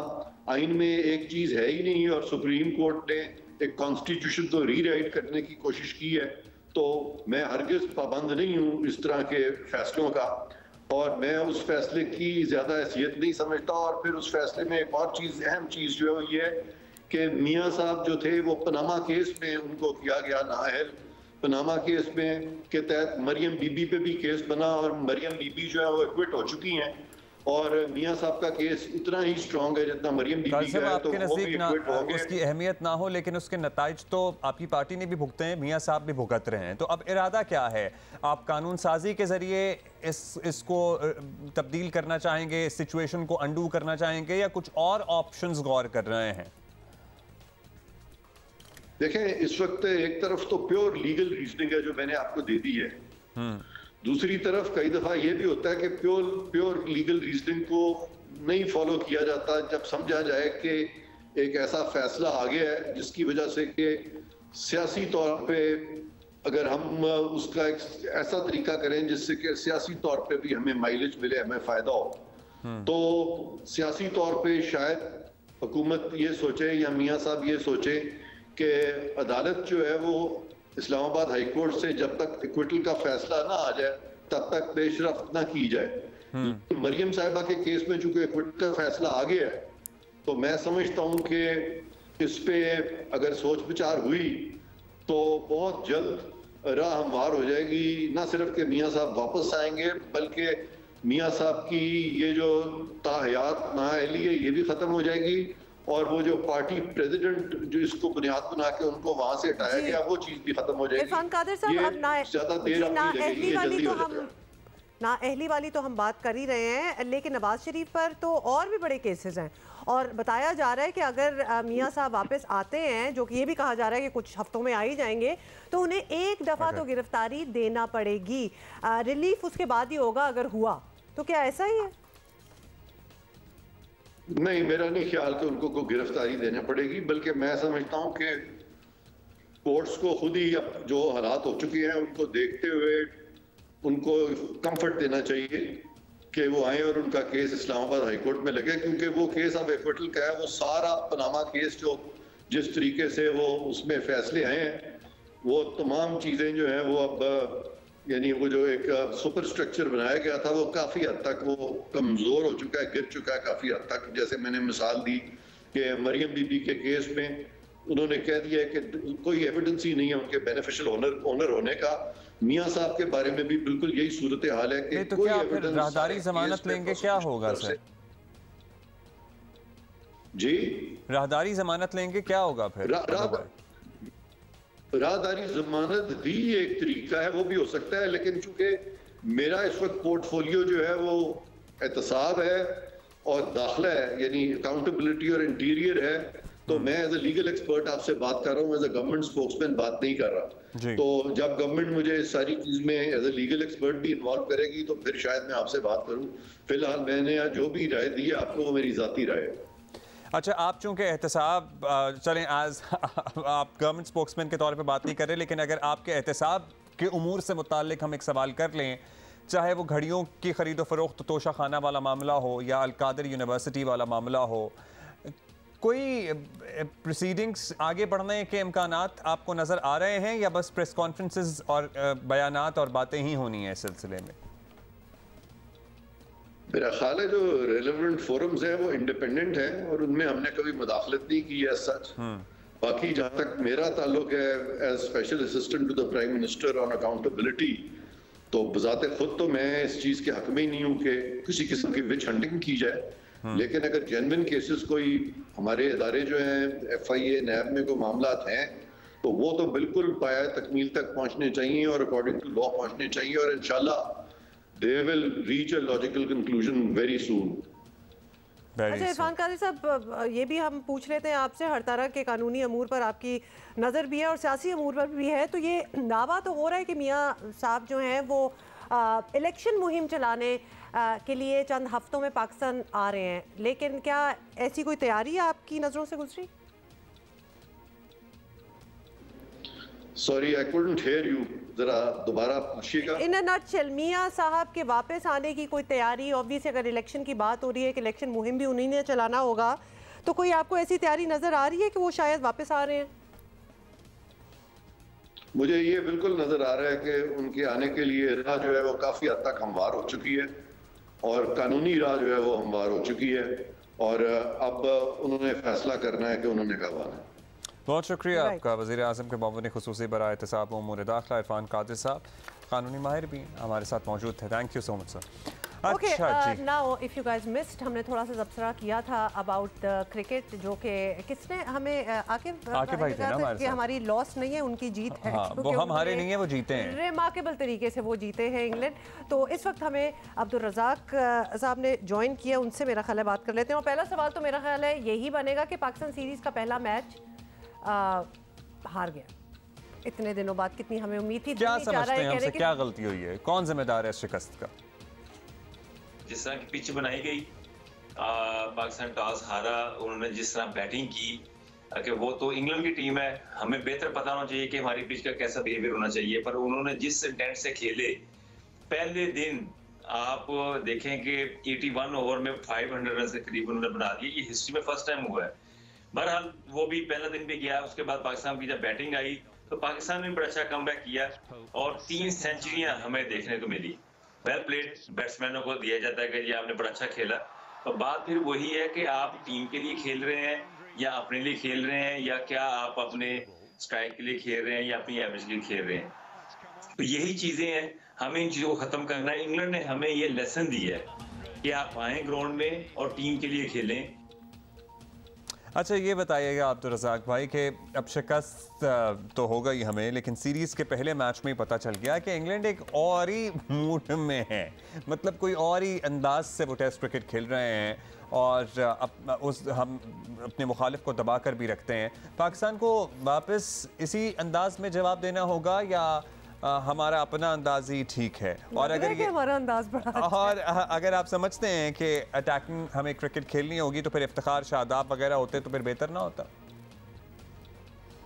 आइन में एक चीज़ है ही नहीं और सुप्रीम कोर्ट ने एक कॉन्स्टिट्यूशन को रीराइट करने की कोशिश की है, तो मैं हरगिज़ पाबंद नहीं हूँ इस तरह के फैसलों का, और मैं उस फैसले की ज़्यादा हैसियत नहीं समझता। और फिर उस फैसले में एक और चीज़, अहम चीज़ जो है ये है कि मियाँ साहब जो थे वो पनामा केस में उनको किया गया नाअहल। पनामा केस में के तहत मरियम बीबी पे भी केस बना, और मरियम बीबी जो है वो एक्विट हो चुकी हैं, और मियां साहब का केस उतना ही स्ट्रांग है जितना मरियम बीबी का है, तो आपके वो भी नजदीक एक्विट होंगे। उसकी अहमियत ना हो, लेकिन उसके नताइज तो आपकी पार्टी ने भी भुगते हैं, मियां साहब भी भुगत रहे हैं। तो अब इरादा क्या है? आप कानून साजी के जरिए इसको तब्दील करना चाहेंगे, इस सिचुएशन को अंडू करना चाहेंगे, या कुछ और ऑप्शंस गौर कर रहे हैं? देखें, इस वक्त एक तरफ तो प्योर लीगल रीजनिंग है जो मैंने आपको दे दी है, दूसरी तरफ कई दफा ये भी होता है कि प्योर लीगल रीजनिंग को नहीं फॉलो किया जाता जब समझा जाए कि एक ऐसा फैसला आ गया है जिसकी वजह से कि सियासी तौर पे अगर हम उसका एक ऐसा तरीका करें जिससे कि सियासी तौर पे भी हमें माइलेज मिले, हमें फायदा हो, तो सियासी तौर पे शायद हुकूमत ये सोचे या मियां साहब ये सोचे कि अदालत जो है वो इस्लामाबाद हाई कोर्ट से जब तक इक्विटल का फैसला ना आ जाए तब तक पेशरफ्त ना की जाए। मरियम साहिबा के केस में चूंकि इक्विटल का फैसला आ गया है, तो मैं समझता हूं कि इस पे अगर सोच विचार हुई तो बहुत जल्द राह हमवार हो जाएगी। ना सिर्फ कि मियां साहब वापस आएंगे, बल्कि मियां साहब की ये जो ताहयात नाअहली है ये भी खत्म हो जाएगी, और वो जो पार्टी प्रेसिडेंट जो इसको बुनियाद बना के उनको वहां से हटाया गया वो चीज भी खत्म हो जाएगी। इरफान कादिर साहब, अब नाअहली वाली तो हम बात कर ही रहे हैं, लेकिन नवाज शरीफ पर तो और भी बड़े केसेस हैं, और बताया जा रहा है कि अगर मियां साहब वापस आते हैं, जो कि ये भी कहा जा रहा है कि कुछ हफ्तों में आ ही जाएंगे, तो उन्हें एक दफा तो गिरफ्तारी देना पड़ेगी। रिलीफ उसके बाद ही होगा अगर हुआ, तो क्या ऐसा ही है? नहीं, मेरा नहीं ख्याल कि उनको को गिरफ्तारी देना पड़ेगी, बल्कि मैं समझता हूं कि कोर्ट्स को खुद ही अब जो हालात हो चुके हैं उनको देखते हुए उनको कंफर्ट देना चाहिए कि वो आए और उनका केस इस्लामाबाद हाई कोर्ट में लगे, क्योंकि वो केस अब एक्विटल का है। वो सारा पनामा केस जो जिस तरीके से वो उसमें फैसले आए हैं, वो तमाम चीजें जो हैं वो अब यानी वो जो एक सुपर स्ट्रक्चर बनाया गया था वो काफी हद तक वो कमजोर हो चुका है, गिर चुका है काफी हद तक। जैसे मैंने मिसाल दी कि मरियम बीबी के केस में उन्होंने कह दिया कि कोई एविडेंस ही नहीं है उनके बेनिफिशियल ओनर होने का। मियां साहब के बारे में भी बिल्कुल यही सूरत हाल है कि तो कोई क्या एविडेंस, राहदारी जमानत लेंगे, क्या होगा सर? जी, राहदारी जमानत लेंगे, क्या होगा फिर? राहदारी जमानत भी एक तरीका है, वो भी हो सकता है, लेकिन चूंकि मेरा इस वक्त पोर्टफोलियो जो है वो एहतसाब है और दाखिला है, यानी अकाउंटेबिलिटी और इंटीरियर है, तो मैं एज ए लीगल एक्सपर्ट आपसे बात कर रहा हूँ, एज ए गवर्नमेंट स्पोक्समैन बात नहीं कर रहा। तो जब गवर्नमेंट मुझे इस सारी चीज में एज ए लीगल एक्सपर्ट भी इन्वॉल्व करेगी तो फिर शायद मैं आपसे बात करूँ। फिलहाल मैंने जो भी राय दी है आपको वो मेरी जाती राय है। अच्छा, आप चूंकि एहतसाब, चलें आज आप गवर्नमेंट स्पोक्समैन के तौर पे बात नहीं कर रहे, लेकिन अगर आपके एहतसाब के उमूर से मुताल्लिक हम एक सवाल कर लें, चाहे वो घड़ियों की खरीदो फरोख्त तोशा खाना वाला मामला हो या अलकादर यूनिवर्सिटी वाला मामला हो, कोई प्रोसीडिंग्स आगे बढ़ने के इम्कानात आपको नज़र आ रहे हैं, या बस प्रेस कॉन्फ्रेंसेस और बयानात और बातें ही होनी है इस सिलसिले में? मेरा ख्याल है जो रेलेवेंट फोरम्स हैं वो इंडिपेंडेंट हैं और उनमें हमने कभी मुदाखलत नहीं की है सच। बाकी जहाँ तक मेरा ताल्लुक है as special assistant to the prime minister on accountability, तो बजाते खुद तो मैं इस चीज़ के हक में ही नहीं हूँ कि किसी किस्म की विच हंटिंग की जाए, लेकिन अगर जेन्युइन केसेस कोई हमारे इदारे जो हैं FIA नैब में कोई मामला हैं तो वो तो बिल्कुल पाया तकमील तक पहुँचने चाहिए और अकॉर्डिंग टू लॉ पहुँचने चाहिए, और इंशाल्लाह they will reach a logical conclusion very soon. अच्छा इरफान कादिर साहब, ये भी हम पूछ लेते हैं आपसे, हर तरह के कानूनी अमूर पर आपकी नज़र भी है और सियासी अमूर पर भी है, तो ये दावा तो हो रहा है कि मियां साहब जो हैं वो इलेक्शन मुहिम चलाने के लिए चंद हफ्तों में पाकिस्तान आ रहे हैं, लेकिन क्या ऐसी कोई तैयारी आपकी नज़रों से गुजरी? Sorry, I couldn't hear you. जरा दोबारा पूछिएगा। इन अ नटशेल, मियां साहब के वापस आने की कोई तैयारी? ऑब्वियसली अगर इलेक्शन की बात हो रही है कि इलेक्शन मुहिम भी उन्हीं ने चलाना होगा, तो कोई आपको ऐसी तैयारी नजर आ रही है कि वो शायद वापस आ रहे हैं? मुझे ये बिल्कुल नजर आ रहा है कि उनके आने के लिए राह जो है वो काफी हद तक हमवार हो चुकी है और कानूनी राह जो है वो हमवार हो चुकी है, और अब उन्होंने फैसला करना है कि उन्होंने कब आना है। बहुत शुक्रिया आपका। वज़ीर आज़म के मामून खुसूसी बराए एहतसाब उमूर दाखिला इरफान कादिर साहब कानूनी माहिर भी हमारे साथ मौजूद थे। Thank you so much sir. अच्छा जी। Now if you guys missed, हमने थोड़ा सा तबसरा किया था अबाउट द क्रिकेट, जो कि किसने हमें आकिब भाई थे ना हमारे कि साथ। हमारी लॉस नहीं है, उनकी जीत है। हाँ, वो हम हारे नहीं है, वो जीते हैं। रिमार्केबल तरीके से वो जीते हैं इंग्लैंड। तो इस वक्त हमें अब्दुल रज़ाक साहब ने ज्वाइन किया, उनसे मेरा ख्याल है बात कर लेते हैं। और पहला सवाल तो मेरा ख्याल है यही बनेगा कि पाकिस्तान सीरीज़ का पहला मैच हार गया इतने दिनों बाद। कितनी हमें उम्मीद थी। क्या समझते हैं हमसे क्या गलती हुई है, कौन जिम्मेदार है शिकस्त का? जिस तरह की पिच बनाई गई, पाकिस्तान टॉस हारा, उन्होंने जिस तरह बैटिंग की, कि वो तो इंग्लैंड की टीम है, हमें बेहतर पता होना चाहिए कि हमारी पिच का कैसा बिहेवियर होना चाहिए, पर उन्होंने जिस इंटेंट से खेले, पहले दिन आप देखें कि 81 ओवर में 500 रन के करीब उन्होंने बना दिए। ये हिस्ट्री में फर्स्ट टाइम हुआ है। बहरहाल वो भी पहला दिन भी गया। उसके बाद पाकिस्तान की जब बैटिंग आई तो पाकिस्तान ने बड़ा अच्छा कमबैक किया और 3 सेंचुरियां हमें देखने को मिली। वेल प्लेड, बैट्समैनों को दिया जाता है कि जी आपने बड़ा अच्छा खेला। और बात फिर वही है कि आप टीम के लिए खेल रहे हैं या अपने लिए खेल रहे हैं, या क्या आप अपने स्ट्राइक के लिए खेल रहे हैं या अपनी एवरेज के लिए खेल रहे हैं। तो यही चीजें हैं, हमें इन चीजों को खत्म करना है। इंग्लैंड ने हमें ये लेसन दिया है कि आप आए ग्राउंड में और टीम के लिए खेलें। अच्छा ये बताइएगा अब्दुल रज़ाक भाई कि अब शिकस्त तो हो गई हमें, लेकिन सीरीज़ के पहले मैच में ही पता चल गया कि इंग्लैंड एक और ही मूड में है, मतलब कोई और ही अंदाज से वो टेस्ट क्रिकेट खेल रहे हैं और हम अपने मुखालिफ को दबा कर भी रखते हैं। पाकिस्तान को वापस इसी अंदाज में जवाब देना होगा या हमारा अपना अंदाज ही ठीक है? और अगर ये हमारा अंदाज बड़ा और अगर आप समझते हैं कि अटैकिंग हमें क्रिकेट खेलनी होगी तो फिर इफ्तिखार शादाब वगैरह होते तो फिर बेहतर ना होता?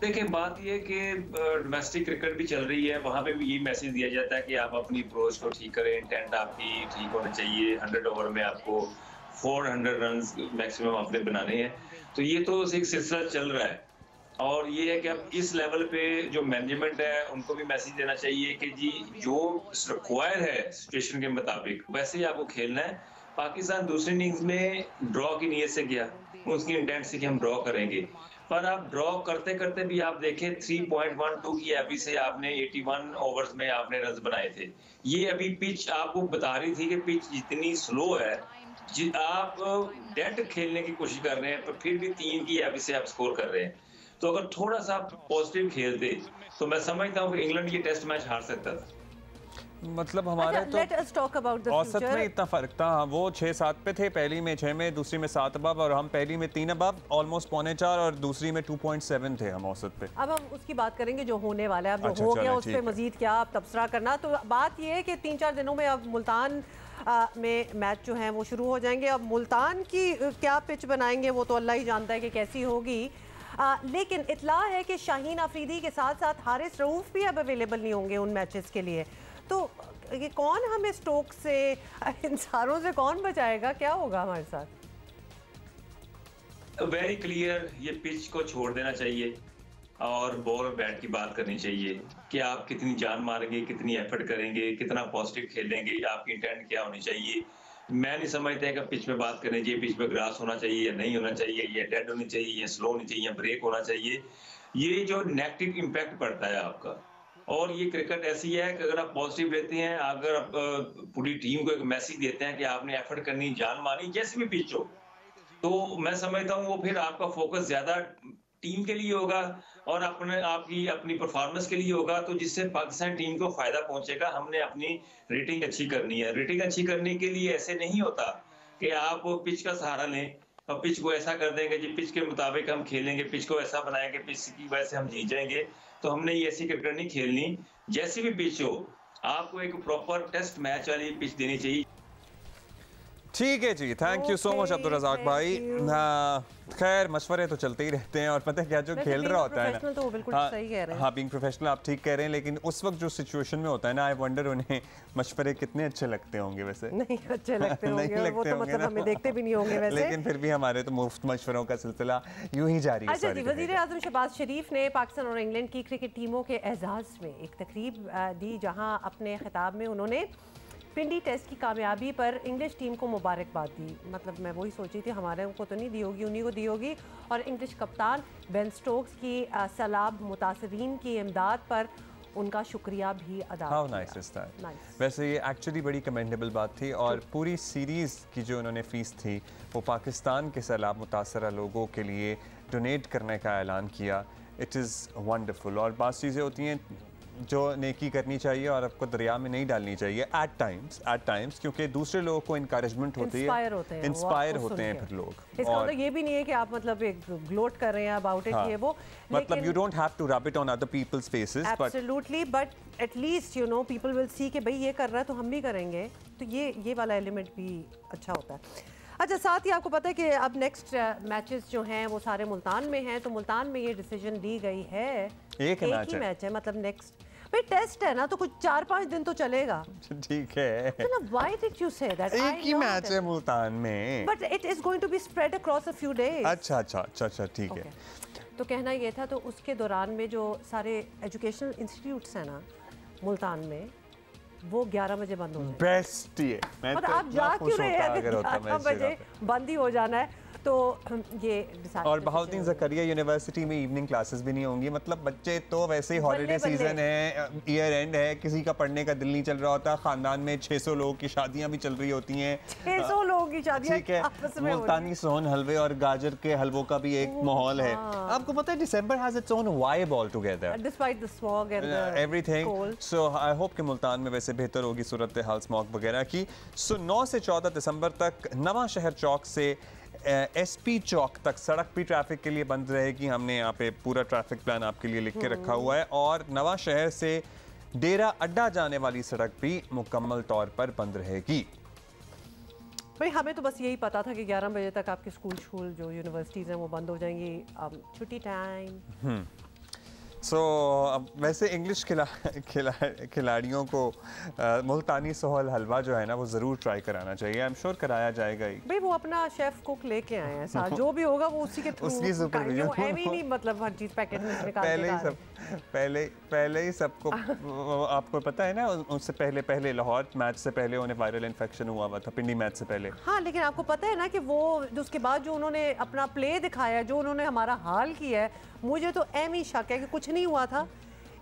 देखिए बात ये कि डोमेस्टिक क्रिकेट भी चल रही है, वहाँ पे भी यही मैसेज दिया जाता है कि आप अपनी अप्रोच को ठीक करें, इंटेंट आपकी ठीक होना चाहिए। 100 ओवर में आपको 400 रन मैक्सिमम आपने बनाने हैं। तो ये तो एक सिलसिला चल रहा है और ये है कि अब इस लेवल पे जो मैनेजमेंट है उनको भी मैसेज देना चाहिए कि जी जो रिक्वायर है सिचुएशन के मुताबिक वैसे ही आपको खेलना है। पाकिस्तान दूसरी इनिंग्स में ड्रॉ की नीयत से गया, उसकी इंटेंट से कि हम ड्रॉ करेंगे, पर आप ड्रॉ करते करते भी आप देखें 3.12 की एवरेज से आपने 81 ओवर्स में आपने रन बनाए थे। ये अभी पिच आपको बता रही थी कि पिच जितनी स्लो है, आप डेड खेलने की कोशिश कर रहे हैं पर फिर भी 3 की एवरेज से आप स्कोर कर रहे हैं। तो अगर थोड़ा सा पॉजिटिव खेलते तो मैं समझता हूँ कि इंग्लैंड ये टेस्ट मैच हार सकता था। मतलब हमारे तो औसत में इतना फर्क था। वो 6-7 पे थे, पहली में 6 में, दूसरी में 7 अबव और हम पहली में 3 अबव, ऑलमोस्ट 3.25 और दूसरी में 2.7 थे हम औसत पे। अब हम उसकी बात करेंगे जो होने वाला है। अब अच्छा, हो गया उस पर मजीद क्या आप तबसरा करना। तो बात ये है कि 3-4 दिनों में अब मुल्तान में मैच जो हैं वो शुरू हो जाएंगे। अब मुल्तान की क्या पिच बनाएंगे वो तो अल्लाह ही जानता है कि कैसी होगी। लेकिन इतला है कि शाहीन अफरीदी के साथ साथ हारिस रऊफ भी अब अवेलेबल नहीं होंगे उन मैचेस के लिए। तो ये कौन हमें स्टोक से, इन सारों से कौन बचाएगा? क्या होगा हमारे साथ? वेरी क्लियर, ये पिच को छोड़ देना चाहिए और बॉल और बैट की बात करनी चाहिए कि आप कितनी जान मारेंगे, कितनी एफर्ट करेंगे, कितना पॉजिटिव खेलेंगे, आपकी इंटेंट क्या होनी चाहिए। मैं नहीं समझता है कि पिच पे बात करनी चाहिए, पिच पे ग्रास होना चाहिए या नहीं होना चाहिए, या डेड होनी चाहिए या स्लो होनी चाहिए या ब्रेक होना चाहिए। ये जो नेगेटिव इम्पैक्ट पड़ता है आपका। और ये क्रिकेट ऐसी है कि अगर आप पॉजिटिव लेते हैं, अगर आप पूरी टीम को एक मैसेज देते हैं कि आपने एफर्ट करनी, जान मारनी, जैसे भी पिच हो, तो मैं समझता हूँ वो फिर आपका फोकस ज्यादा टीम के लिए होगा और अपनी परफॉर्मेंस के लिए होगा, तो जिससे पाकिस्तान टीम को फायदा पहुंचेगा। हमने अपनी रेटिंग अच्छी करनी है। रेटिंग अच्छी करने के लिए ऐसे नहीं होता कि आप पिच का सहारा लें और पिच को ऐसा कर देंगे जी पिच के मुताबिक हम खेलेंगे, पिच को ऐसा बनाएंगे, पिच की वजह से हम जीत जाएंगे। तो हमने ये ऐसी क्रिकेट नहीं खेलनी। जैसी भी पिच हो, आपको एक प्रॉपर टेस्ट मैच वाली पिच देनी चाहिए। ठीक है जी, thank you so much Abdul Razzaq भाई। खैर मशवरे तो चलते ही रहते हैं और पता है क्या जो खेल रहा होता है ना, तो वो बिल्कुल सही कह रहे हैं। हाँ बीइंग प्रोफेशनल आप ठीक कह रहे हैं, लेकिन उस वक्त जो सिचुएशन में होता है ना, आई वंडर उन्हें मशवरे कितने अच्छे लगते होंगे। वैसे नहीं अच्छे लगते होंगे, वो तो मतलब हमें देखते भी नहीं होंगे वैसे, लेकिन फिर भी हमारे तो मुफ्त मशवरों का सिलसिला यूं ही जारी है। अच्छा जी, वज़ीर आज़म शहबाज शरीफ ने पाकिस्तान और इंग्लैंड की क्रिकेट टीमों के एजाज़ में एक तकरीब दी, जहाँ अपने खिताब में उन्होंने पिंडी टेस्ट की कामयाबी पर इंग्लिश टीम को मुबारकबाद दी। मतलब मैं वही सोची थी, हमारे को तो नहीं दी होगी, उन्हीं को दी होगी। और इंग्लिश कप्तान बेन स्टोक्स की सलाब मुतासरीन की इमदाद पर उनका शुक्रिया भी अदा How किया। nice is that? Nice. वैसे ये एक्चुअली बड़ी कमेंडेबल बात थी और पूरी सीरीज़ की जो उन्होंने फ़ीस थी वो पाकिस्तान के सैलाब मुतासरा लोगों के लिए डोनेट करने का ऐलान किया। It is wonderful. और बात चीज़ें होती हैं जो नेकी करनी चाहिए और आपको दरिया में नहीं डालनी चाहिए एट टाइम्स क्योंकि दूसरे लोगों को इंकरेजमेंट होती है, इंस्पायर होते हैं फिर लोग। इसका मतलब ये भी नहीं है कि आप मतलब एक ग्लोट कर रहे हैं अबाउट इट ये वो, मतलब you don't have to rub it on other people's faces, absolutely, but at least you know people will see कि भाई ये कर रहा है तो हम भी करेंगे, तो ये वाला एलिमेंट भी अच्छा होता है। अच्छा, साथ ही आपको पता है कि अब नेक्स्ट मैचेस जो हैं वो सारे मुल्तान में हैं, तो मुल्तान में ये डिसीजन ली गई है एक ही मैच है, मतलब नेक्स्ट भाई टेस्ट है ना, तो कुछ 4-5 दिन तो चलेगा। ठीक है, मतलब why did you say that? एक ही मैच है मुल्तान में, but it is going to be spread across a few days. अच्छा ठीक है। तो कहना ये था, तो उसके दौरान में जो सारे एजुकेशनल इंस्टीट्यूट्स हैं ना मुल्तान में, वो 11 बजे बंद हो जाए। बेस्ट ये, मैं तो आप जा क्यों रहे हैं अगर 11 बजे बंद ही हो जाना है? तो ये और बहाउद्दीन ज़करिया यूनिवर्सिटी में इवनिंग क्लासेस भी नहीं होंगी, मतलब बच्चे तो वैसे ही हॉलीडे सीजन है, ईयर एंड है, किसी का पढ़ने का दिल नहीं चल रहा होता, खानदान में 600 लोगों की शादियां भी चल रही होती हैं, 600 लोगों की शादियां, ठीक है। मुल्तानी सोन हलवे और गाजर के हलवों का भी एक माहौल है। आपको पता है December has its own vibe all together despite the smog and everything. So I hope कि मुल्तान में वैसे बेहतर होगी सूरत हाल स्मॉग वगैरह की। सो 9 से 14 दिसंबर तक नवा शहर चौक से SP चौक तक सड़क भी ट्रैफिक के लिए बंद रहेगी। हमने यहाँ पे पूरा ट्रैफिक प्लान आपके लिए लिख के रखा हुआ है। और नवा शहर से डेरा अड्डा जाने वाली सड़क भी मुकम्मल तौर पर बंद रहेगी। भाई हमें तो बस यही पता था कि 11 बजे तक आपके स्कूल जो यूनिवर्सिटीज़ हैं वो बंद हो जाएंगी, छुट्टी टाइम। सो वैसे इंग्लिश खिलाड़ियों को मुल्तानी सोहल हलवा जो है ना वो ज़रूर ट्राई कराना चाहिए। आई एम श्योर कराया जाएगा ही। भाई वो अपना शेफ कुक लेके आए हैं साथ, जो भी होगा वो उसी के थ्रू, उसकी सुपरविजन, नहीं मतलब हर चीज़ पैकेट में निकाल पहले ही सबको आपको पता है ना, उससे पहले लाहौर मैच से पहले उन्हें वायरल इन्फेक्शन हुआ था, पिंडी मैच से पहले। हाँ, लेकिन आपको पता है ना कि वो उसके बाद जो उन्होंने अपना प्ले दिखाया, जो उन्होंने हमारा हाल किया है, मुझे तो ही शक है कि कुछ नहीं हुआ था।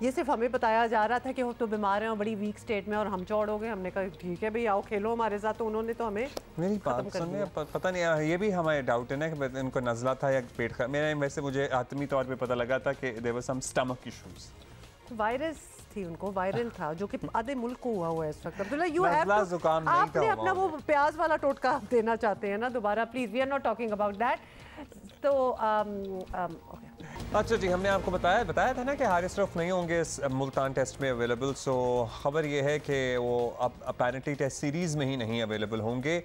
ये सिर्फ हमें बताया जा रहा था कि वो तो बीमार हैं और बड़ी वीक स्टेट में, और हम चौड़ हो गए। हमने कहा ठीक है भाई आओ खेलो हमारे साथ, तो उन्होंने तो हमें मेरी बात सुनने पता नहीं, ये भी हमारे डाउट है ना कि उनको नज़ला था या पेट खराब। मेरा वैसे मुझे आत्मी तौर पे पता लगा था कि there were some stomach issues, virus थी उनको, वायरल था जो कि आधे मुल्क को हुआ हुआ है इस वक्त। जुकाम नहीं आपने अपना वो प्याज वाला टोटका देना चाहते हैं ना दोबारा, please, we are not talking about that. तो अच्छा जी, हमने आपको बताया था ना कि हारिस रऊफ नहीं होंगे इस मुल्तान टेस्ट में अवेलेबल। सो खबर ये है कि वो अब अपैरेंटली टेस्ट सीरीज़ में ही नहीं अवेलेबल होंगे।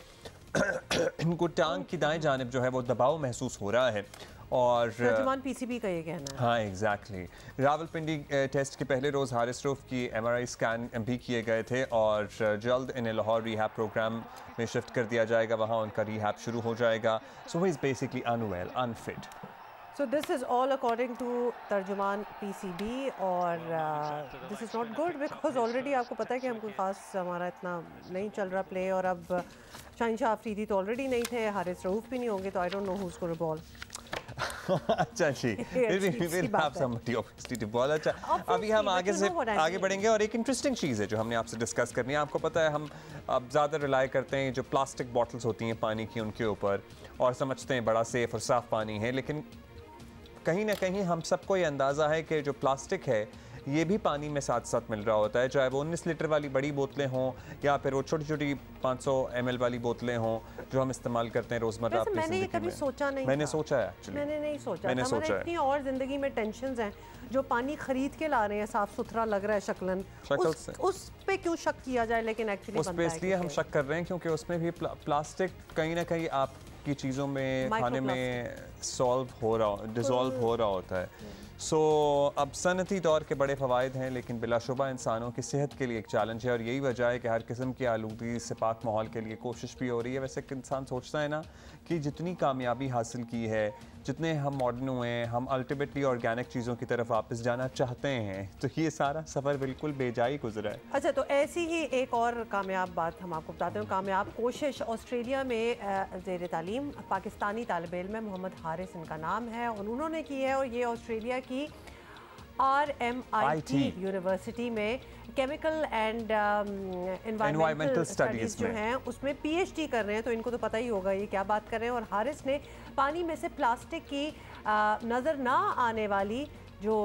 इनको टांग की दाएं जानिब जो है वो दबाव महसूस हो रहा है और तर्जुमान PCB का ये कहना है। हाँ एग्जैक्टली। रावलपिंडी टेस्ट के पहले रोज़ हारिस रऊफ की MRI स्कैन भी किए गए थे और जल्द इन्हें लाहौर रिहैब प्रोग्राम में शिफ्ट कर दिया जाएगा, वहाँ उनका रिहैब शुरू हो जाएगा। So he is basically unwell, unfit. So this is all according to तर्जुमान PCB और this is not good because already आपको पता है कि हमको खास हमारा इतना नहीं चल रहा प्ले, और अब शाहीन शाह अफरीदी तो ऑलरेडी नहीं थे, हारिस रऊफ भी नहीं होंगे, तो I don't know who is going to bowl. अच्छा जी, अच्छा अभी हम आगे बढ़ेंगे और एक इंटरेस्टिंग चीज़ है जो हमने आपसे डिस्कस करनी है। आपको पता है हम अब ज़्यादा रिलाई करते हैं जो प्लास्टिक बॉटल्स होती हैं पानी की उनके ऊपर, और समझते हैं बड़ा सेफ और साफ़ पानी है, लेकिन कहीं ना कहीं हम सबको ये अंदाज़ा है कि जो प्लास्टिक है ये भी पानी में साथ साथ मिल रहा होता है, चाहे वो 19 लीटर वाली बड़ी बोतलें हों या फिर वो छोटी छोटी 500 ml वाली बोतलें हों जो हम इस्तेमाल करते हैं रोज़मर्रा अपनी मैंने ये कभी सोचा नहीं, मैंने सोचा है एक्चुअली, मैंने नहीं सोचा, मैंने सोचा इतनी और ज़िंदगी में टेंशन्स हैं, जो पानी खरीद के ला रहे हैं साफ़ सुथरा लग रहा है शक्लन, उस पे क्यों शक किया जाए, लेकिन एक्चुअली उस पे इसलिए हम शक कर रहे हैं क्योंकि उसमें भी प्लास्टिक कहीं ना कहीं आपकी चीज़ों में, खाने में डिज़ोल्व हो रहा होता है। सो अब सनती दौर के बड़े फ़वाइद हैं, लेकिन बिलाशुबा इंसानों की सेहत के लिए एक चैलेंज है, और यही वजह है कि हर किस्म की आलूदगी से पाक माहौल के लिए कोशिश भी हो रही है। वैसे इंसान सोचता है ना कि जितनी कामयाबी हासिल की है, जितने हम मॉडर्न हुए हैं, हम अल्टीमेटली ऑर्गेनिक चीज़ों की तरफ वापस जाना चाहते हैं, तो ये सारा सफ़र बिल्कुल बेजाई गुजरा है। अच्छा, तो ऐसी ही एक और कामयाब बात हम आपको बताते हैं, कामयाब कोशिश ऑस्ट्रेलिया में ज़ेर तालीम पाकिस्तानी तालिब इल्म मोहम्मद हारिस इनका नाम है, और उन्होंने की है, और ये ऑस्ट्रेलिया की RMIT यूनिवर्सिटी में केमिकल एंड एनवायरमेंटल स्टडीज जो हैं उसमें PhD कर रहे हैं, तो इनको तो पता ही होगा ये क्या बात कर रहे हैं। और हारिस ने पानी में से प्लास्टिक की नज़र ना आने वाली जो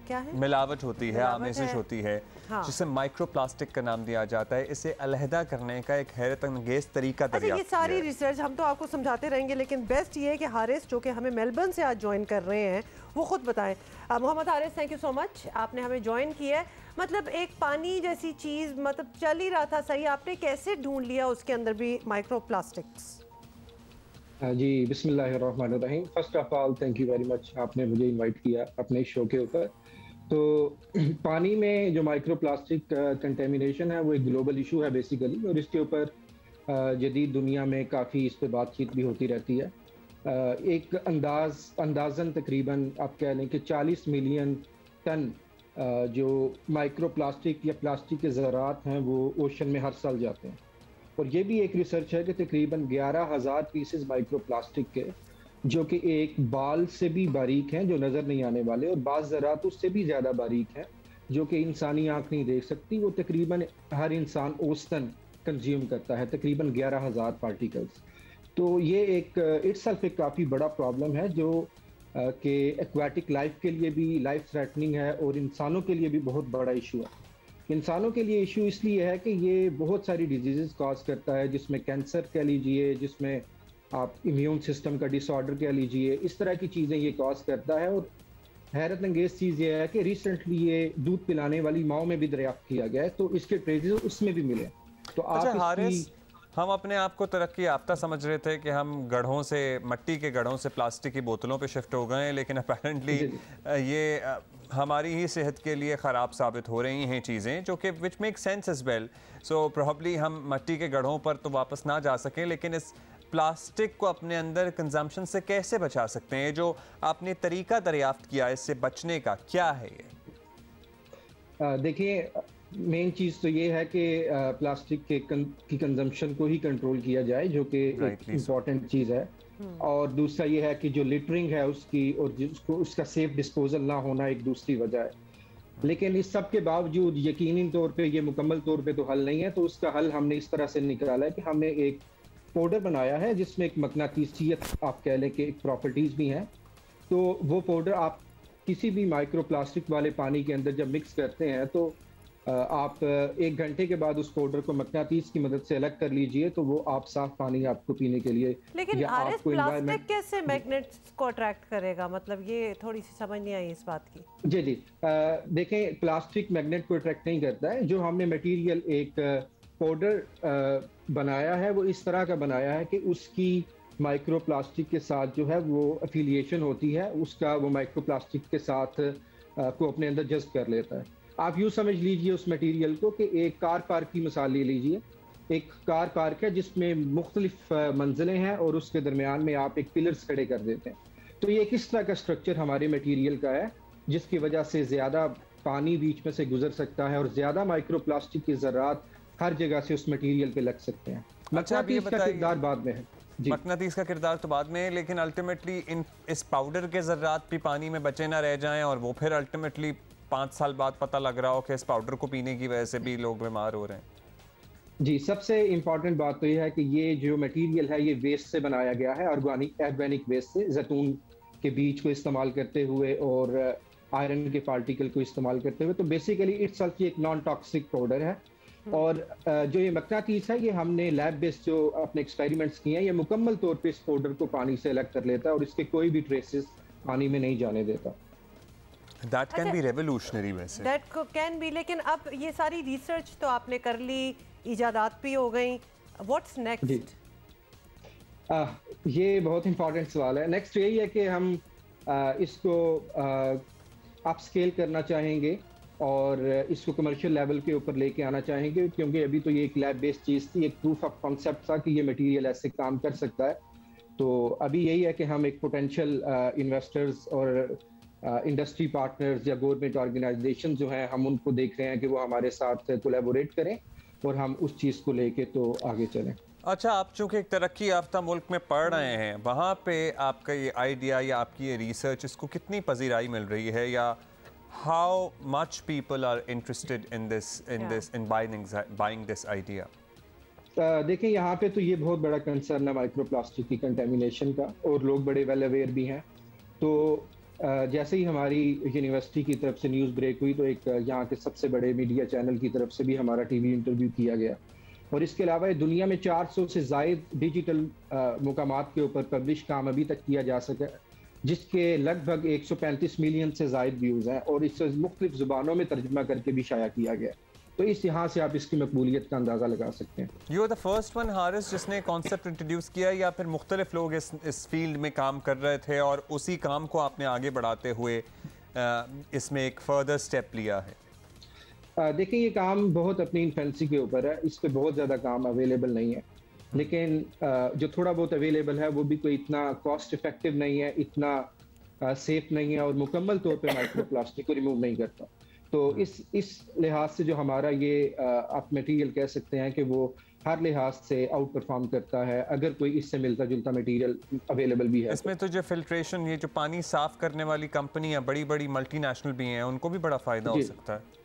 क्या है मिलावट होती है, आमेजिश होती है, हाँ। जिसे माइक्रोप्लास्टिक का नाम दिया जाता है, इसे अलहदा करने का एक हैरत अंगेज तरीका अच्छा, ये सारी रिसर्च हम तो आपको समझाते रहेंगे, लेकिन बेस्ट ये है कि हारिस जो कि हमें मेलबर्न से आज ज्वाइन कर रहे हैं वो खुद बताएं। Mohammad Haris, thank you so much, आपने हमें ज्वाइन किया है। मतलब एक पानी जैसी चीज़, मतलब चल ही रहा था सही, आपने कैसे ढूंढ लिया उसके अंदर भी माइक्रोप्लास्टिक्स? जी, बिस्मिल्लाहिर्रहमानिर्रहीम। First of all thank you very much, आपने मुझे इनवाइट किया अपने शो के ऊपर। तो पानी में जो माइक्रोप्लास्टिक कंटेमिनेशन है वो एक ग्लोबल इशू है बेसिकली, और इसके ऊपर जदीद दुनिया में काफ़ी इस पर बातचीत भी होती रहती है। एक अंदाज़न तकरीबन आप कह लें कि 40 मिलियन टन जो माइक्रोप्लास्टिक या प्लास्टिक के ज़रात हैं वो ओशन में हर साल जाते हैं। और ये भी एक रिसर्च है कि तकरीबन 11,000 पीसेस माइक्रोप्लास्टिक के जो कि एक बाल से भी बारीक हैं, जो नज़र नहीं आने वाले, और बाज़ ज़रात उससे भी ज़्यादा बारीक हैं जो कि इंसानी आँख नहीं देख सकती, वो तकरीबन हर इंसान औसतन कंज्यूम करता है, तकरीबन 11,000 पार्टिकल्स। तो ये एक इट्सेल्फ एक काफ़ी बड़ा प्रॉब्लम है जो कि एक्वाटिक लाइफ के लिए भी लाइफ थ्रेटनिंग है और इंसानों के लिए भी बहुत बड़ा इशू है। इंसानों के लिए इशू इसलिए है कि ये बहुत सारी डिजीज़ कॉज करता है, जिसमें कैंसर कह लीजिए, जिसमें आप इम्यून सिस्टम का डिसऑर्डर कह लीजिए, इस तरह की चीज़ें ये कॉज करता है। और हैरत अंगेज चीज़ ये है कि रिसेंटली ये दूध पिलाने वाली माओ में भी दरियाफ्त किया गया है, तो इसके ट्रेसेस उसमें भी मिले। तो अच्छा हारिस, हम अपने आप को तरक्की याफ्ता समझ रहे थे कि हम गढ़ों से, मट्टी के गढ़ों से प्लास्टिक की बोतलों पे शिफ्ट हो गए हैं, लेकिन अपेरेंटली ये हमारी ही सेहत के लिए ख़राब साबित हो रही हैं चीज़ें, जो कि which make sense as well. So probably हम मट्टी के गढ़ों पर तो वापस ना जा सकें, लेकिन इस प्लास्टिक को अपने अंदर कंजम्पशन से कैसे बचा सकते हैं? जो आपने तरीका दरियाफ्त किया इससे बचने का, क्या है ये? देखिए, मेन चीज़ तो ये है कि प्लास्टिक की कंजम्पशन को ही कंट्रोल किया जाए, जो कि इम्पॉर्टेंट चीज़ है। और दूसरा ये है कि जो लिटरिंग है उसकी और जिसको उसका सेफ डिस्पोजल ना होना एक दूसरी वजह है। लेकिन इस सब के बावजूद यकीनी तौर पे ये मुकम्मल तौर पे तो हल नहीं है, तो उसका हल हमने इस तरह से निकाला है कि हमने एक पाउडर बनाया है जिसमें एक मकनातीसियत आप कह लें कि एक प्रॉपर्टीज़ भी हैं। तो वो पाउडर आप किसी भी माइक्रोप्लास्टिक वाले पानी के अंदर जब मिक्स करते हैं तो आप 1 घंटे के बाद उस पाउडर को मकनातीस की मदद से अलग कर लीजिए, तो वो आप साफ पानी आपको पीने के लिए। लेकिन हारिस, प्लास्टिक कैसे मैग्नेट्स को अट्रैक्ट करेगा? मतलब ये थोड़ी सी समझ नहीं आई इस बात की। जी जी, देखें, प्लास्टिक मैग्नेट को अट्रैक्ट नहीं करता है। जो हमने मटेरियल एक पाउडर बनाया है वो इस तरह का बनाया है कि उसकी माइक्रोप्लास्टिक के साथ जो है वो एफिलिएशन होती है, उसका वो माइक्रोप्लास्टिक के साथ को अपने अंदर जज्ब कर लेता है। आप यूँ समझ लीजिए उस मटेरियल को कि एक कार पार्क की मिसाल ले लीजिए। एक कार पार्क है जिसमें मुख्तलिफ मंजिलें हैं और उसके दरमियान में आप एक पिलर्स खड़े कर देते हैं। तो ये किस तरह का स्ट्रक्चर हमारे मटेरियल का है जिसकी वजह से ज़्यादा पानी बीच में से गुजर सकता है और ज़्यादा माइक्रोप्लास्टिक के ज़रात हर जगह से उस मटेरियल पे लग सकते हैं। मकनातीस का किरदार बाद में है। मकनातीस का किरदार तो बाद में है, लेकिन अल्टीमेटली इस पाउडर के ज़रात भी पानी में बचे ना रह जाएं और वो फिर अल्टीमेटली 5 साल बाद पता लग रहा हो कि इस पाउडर को पीने की वजह से भी लोग बीमार हो रहे हैं। जी, सबसे इम्पॉर्टेंट बात तो ये है कि ये जो मटेरियल है ये वेस्ट से बनाया गया है, ऑर्गेनिक वेस्ट से, जैतून के बीज को इस्तेमाल करते हुए और आयरन के पार्टिकल को इस्तेमाल करते हुए। तो बेसिकली इट्सेल्फ एक नॉन टॉक्सिक पाउडर है। और जो ये मकनातीस है ये हमने लैब बेस्ड जो अपने एक्सपेरिमेंट्स किए हैं, ये मुकम्मल तौर पे इस पाउडर को पानी से अलग कर लेता है और इसके कोई भी ट्रेसेस पानी में नहीं जाने देता। That can be revolutionary वैसे। That can be, लेकिन अब ये सारी रिसर्च तो आपने कर ली, इजादात भी हो गई, व्हाट्स नेक्स्ट? ये बहुत इंपॉर्टेंट सवाल है। नेक्स्ट यही है कि हम इसको अपस्केल करना चाहेंगे और इसको कमर्शियल लेवल के ऊपर लेके आना चाहेंगे, क्योंकि अभी तो ये एक लैब बेस्ड चीज़ थी, एक प्रूफ ऑफ कॉन्सेप्ट था कि ये मटेरियल ऐसे काम कर सकता है। तो अभी यही है कि हम एक पोटेंशियल इन्वेस्टर्स और इंडस्ट्री पार्टनर्स या गवर्नमेंट ऑर्गेनाइजेशन जो हैं, हम उनको देख रहे हैं कि वो हमारे साथ कोलैबोरेट करें और हम उस चीज़ को लेके तो आगे चलें। अच्छा, आप चूँकि एक तरक्की याफ्ता मुल्क में पढ़ रहे हैं, वहाँ पे आपका ये आइडिया या आपकी ये रिसर्च इसको कितनी पजीराई मिल रही है, या how much people are interested in this, in buying this idea? देखिए यहाँ पे तो ये बहुत बड़ा कंसर्न है माइक्रोप्लास्टिक की कंटेमिनेशन का, और लोग बड़े वेल अवेयर भी हैं। तो जैसे ही हमारी यूनिवर्सिटी की तरफ से न्यूज़ ब्रेक हुई तो एक यहाँ के सबसे बड़े मीडिया चैनल की तरफ से भी हमारा टीवी इंटरव्यू किया गया, और इसके अलावा दुनिया में 400 से ज़ायद डिजिटल मुकामात के ऊपर पब्लिश काम अभी तक किया जा सका, जिसके लगभग 135 मिलियन से ज़ायद व्यूज़ हैं, और इसे मुख्तलिफ ज़ुबानों में तर्जुमा करके भी शाया किया गया। तो इस यहाँ से आप इसकी मकबूलियत का अंदाज़ा लगा सकते हैं। You are the first one Haris जिसने कॉन्सेप्ट इंट्रोड्यूस किया, या फिर मुख्तलिफ लोग इस फील्ड में काम कर रहे थे और उसी काम को आपने आगे बढ़ाते हुए इसमें एक फर्दर स्टेप लिया है? देखिए ये काम बहुत अपनी इन्फेंसी के ऊपर है, इस पर बहुत ज़्यादा काम अवेलेबल नहीं है, लेकिन जो थोड़ा बहुत अवेलेबल है वो भी कोई इतना कॉस्ट इफेक्टिव नहीं है, इतना सेफ नहीं है, और मुकम्मल तौर पे माइक्रोप्लास्टिक को रिमूव नहीं करता। तो इस लिहाज से जो हमारा ये आप मटेरियल कह सकते हैं कि वो हर लिहाज से आउट परफॉर्म करता है, अगर कोई इससे मिलता जुलता मटेरियल अवेलेबल भी है। इसमें तो जो फिल्ट्रेशन, ये जो पानी साफ करने वाली कंपनियां बड़ी बड़ी मल्टीनेशनल भी हैं, उनको भी बड़ा फ़ायदा हो सकता है।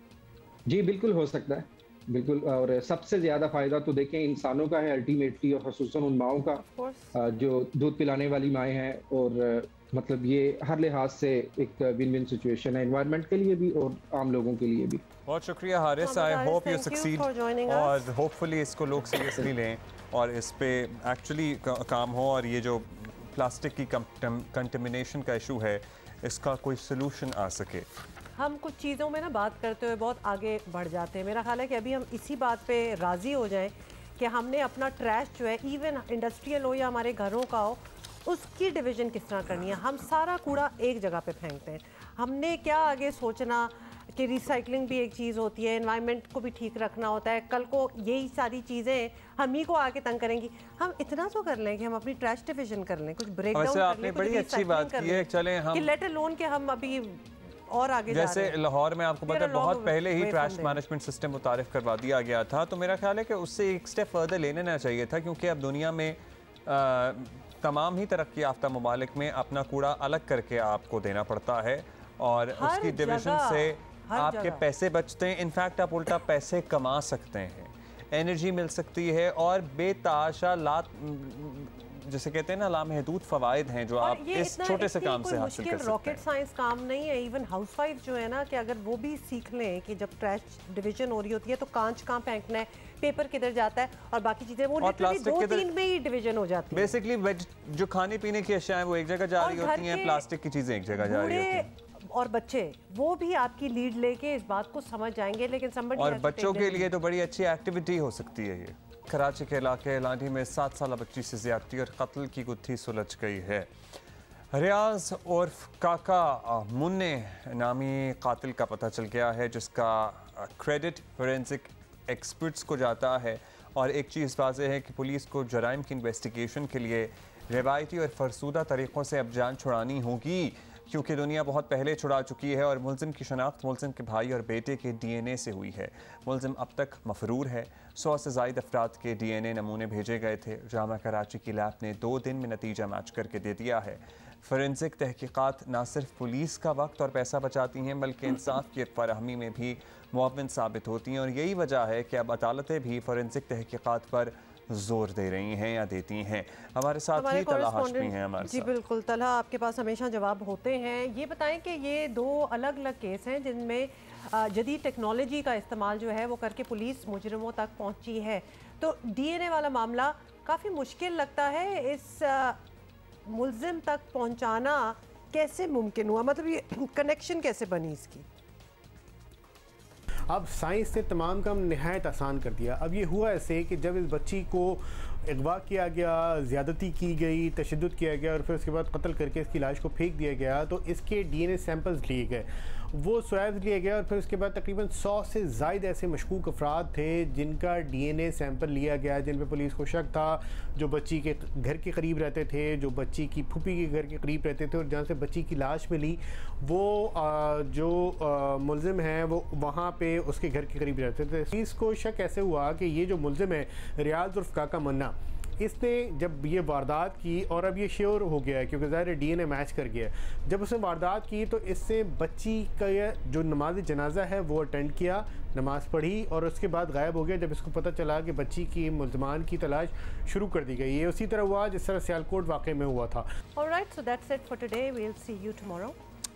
जी बिल्कुल हो सकता है, बिल्कुल। और सबसे ज़्यादा फ़ायदा तो देखें इंसानों का है अल्टीमेटली, और ख़ुसूसन उन माओं का जो दूध पिलाने वाली माएँ हैं, और मतलब ये हर लिहाज से एक विन विन सिचुएशन है, एनवायरनमेंट के लिए भी और आम लोगों के लिए भी। बहुत शुक्रिया Haris, I hope you succeed, और होपफुली इसको लोग सीरियसली लें और इस पे एक्चुअली काम हो, और ये जो प्लास्टिक की कंटेमिनेशन का इशू है इसका कोई सोल्यूशन आ सके। हम कुछ चीज़ों में ना बात करते हुए बहुत आगे बढ़ जाते हैं। मेरा ख्याल है कि अभी हम इसी बात पे राज़ी हो जाएं कि हमने अपना ट्रैश जो है, इवन इंडस्ट्रियल हो या हमारे घरों का हो, उसकी डिवीज़न किस तरह करनी है। हम सारा कूड़ा एक जगह पे फेंकते हैं, हमने क्या आगे सोचना कि रिसाइकलिंग भी एक चीज़ होती है, एनवायरनमेंट को भी ठीक रखना होता है। कल को यही सारी चीज़ें हम ही को आके तंग करेंगी। हम इतना तो कर लें कि हम अपनी ट्रैश डिवीज़न कर लें, कुछ ब्रेक डाउन कर लें, बड़ी अच्छी बात की है। चलें हम लेट अलोन के हम अभी और आगे जैसे लाहौर में आपको पता है बहुत पहले ही ट्रैश मैनेजमेंट सिस्टम मुतारिफ करवा दिया गया था, तो मेरा ख्याल है कि उससे एक स्टेप फर्दर ले लेना चाहिए था, क्योंकि अब दुनिया में तमाम ही तरक्की याफ्ता ममालिक में अपना कूड़ा अलग करके आपको देना पड़ता है, और उसकी डिवीजन से आपके पैसे बचते हैं। इनफैक्ट आप उल्टा पैसे कमा सकते हैं, एनर्जी मिल सकती है, और बेताशा जैसे कहते हैं ना लामहदूद फवायद हैं जो आप इस छोटे से काम से हासिल कर सकते हैं। रॉकेट साइंस काम नहीं है। इवन हाउसवाइफ जो है ना, कि अगर वो भी सीख लें कि जब ट्रैश डिवीजन हो रही होती है तो कांच कहाँ फेंकना है, पेपर किधर जाता है, और बाकी चीजें वो लिटरली 2-3 में ही डिवीजन हो जाती है। बेसिकली जो खाने पीने की अशियाएं वो एक जगह जा रही होती हैं, प्लास्टिक की चीजें एक जगह जा रही होती हैं, और बच्चे वो भी आपकी लीड लेके इस बात को समझ जाएंगे। लेकिन और बच्चों के लिए तो बड़ी अच्छी एक्टिविटी हो सकती है ये। कराची के इलाके लाठी में 7 साल बच्ची से ज्यादती और कत्ल की गुत्थी सुलझ गई है। रियाज उर्फ काका मुन्ने नामी कातिल का पता चल गया है, जिसका क्रेडिट फोरेंसिक एक्सपर्ट्स को जाता है। और एक चीज़ वाज़ेह है कि पुलिस को जराइम की इन्वेस्टिगेशन के लिए रिवायती और फरसूदा तरीक़ों से अब जान छुड़ानी होगी, क्योंकि दुनिया बहुत पहले छुड़ा चुकी है, और मुलजिम की शनाख्त मुलजिम के भाई और बेटे के DNA से हुई है। मुलजिम अब तक मफरूर है। 100 से ज़ायद अफराद के DNA नमूने भेजे गए थे। जामा कराची की लैब ने 2 दिन में नतीजा मैच करके दे दिया है। फोरेंसिक तहकीकात न सिर्फ पुलिस का वक्त और पैसा बचाती हैं, बल्कि इंसाफ की फराहमी में भी मुआविन साबित होती हैं, और यही वजह है कि अब अदालतें भी फोरेंसिक तहकीकात पर जोर दे रही हैं या देती हैं। हमारे साथ ही तला हाशमी हैं हमारे जी साथ। बिल्कुल तला, आपके पास हमेशा जवाब होते हैं। ये बताएं कि ये 2 अलग अलग केस हैं जिनमें जदीद टेक्नोलॉजी का इस्तेमाल जो है वो करके पुलिस मुजरिमों तक पहुंची है। तो DNA वाला मामला काफ़ी मुश्किल लगता है, इस मुलजिम तक पहुंचाना कैसे मुमकिन हुआ, मतलब ये कनेक्शन कैसे बनी इसकी? अब साइंस ने तमाम काम नहायत आसान कर दिया। अब ये हुआ ऐसे कि जब इस बच्ची को अगवा किया गया, ज़्यादती की गई, तशद्दुद किया गया, और फिर उसके बाद कत्ल करके इसकी लाश को फेंक दिया गया, तो इसके DNA सैंपल्स लिए गए, वो स्वैब्स लिए गए, और फिर उसके बाद तकरीबन 100 से ज़ायद ऐसे मशकूक अफराद थे जिनका DNA सैंपल लिया गया, जिन पर पुलिस को शक था, जो बच्ची के घर के करीब रहते थे, जो बच्ची की फूफी के घर के करीब रहते थे, और जहाँ से बच्ची की लाश मिली वो जो मुलजिम हैं वो वहाँ पे उसके घर के करीब रहते थे। पुलिस को शक ऐसे हुआ कि ये जो मुलजिम है रियाज उर्फ काका मन्ना, इसने जब ये वारदात की और अब ये श्योर हो गया है क्योंकि ज़ाहिर DNA मैच कर गया है, जब उसने वारदात की तो इससे बच्ची का जो नमाज जनाजा है वो अटेंड किया, नमाज पढ़ी और उसके बाद गायब हो गया जब इसको पता चला कि बच्ची की मुल्ज़मान की तलाश शुरू कर दी गई। ये उसी तरह हुआ जिस तरह सियालकोट वाक़े में हुआ था। Alright, so that's it for today, we will see you tomorrow.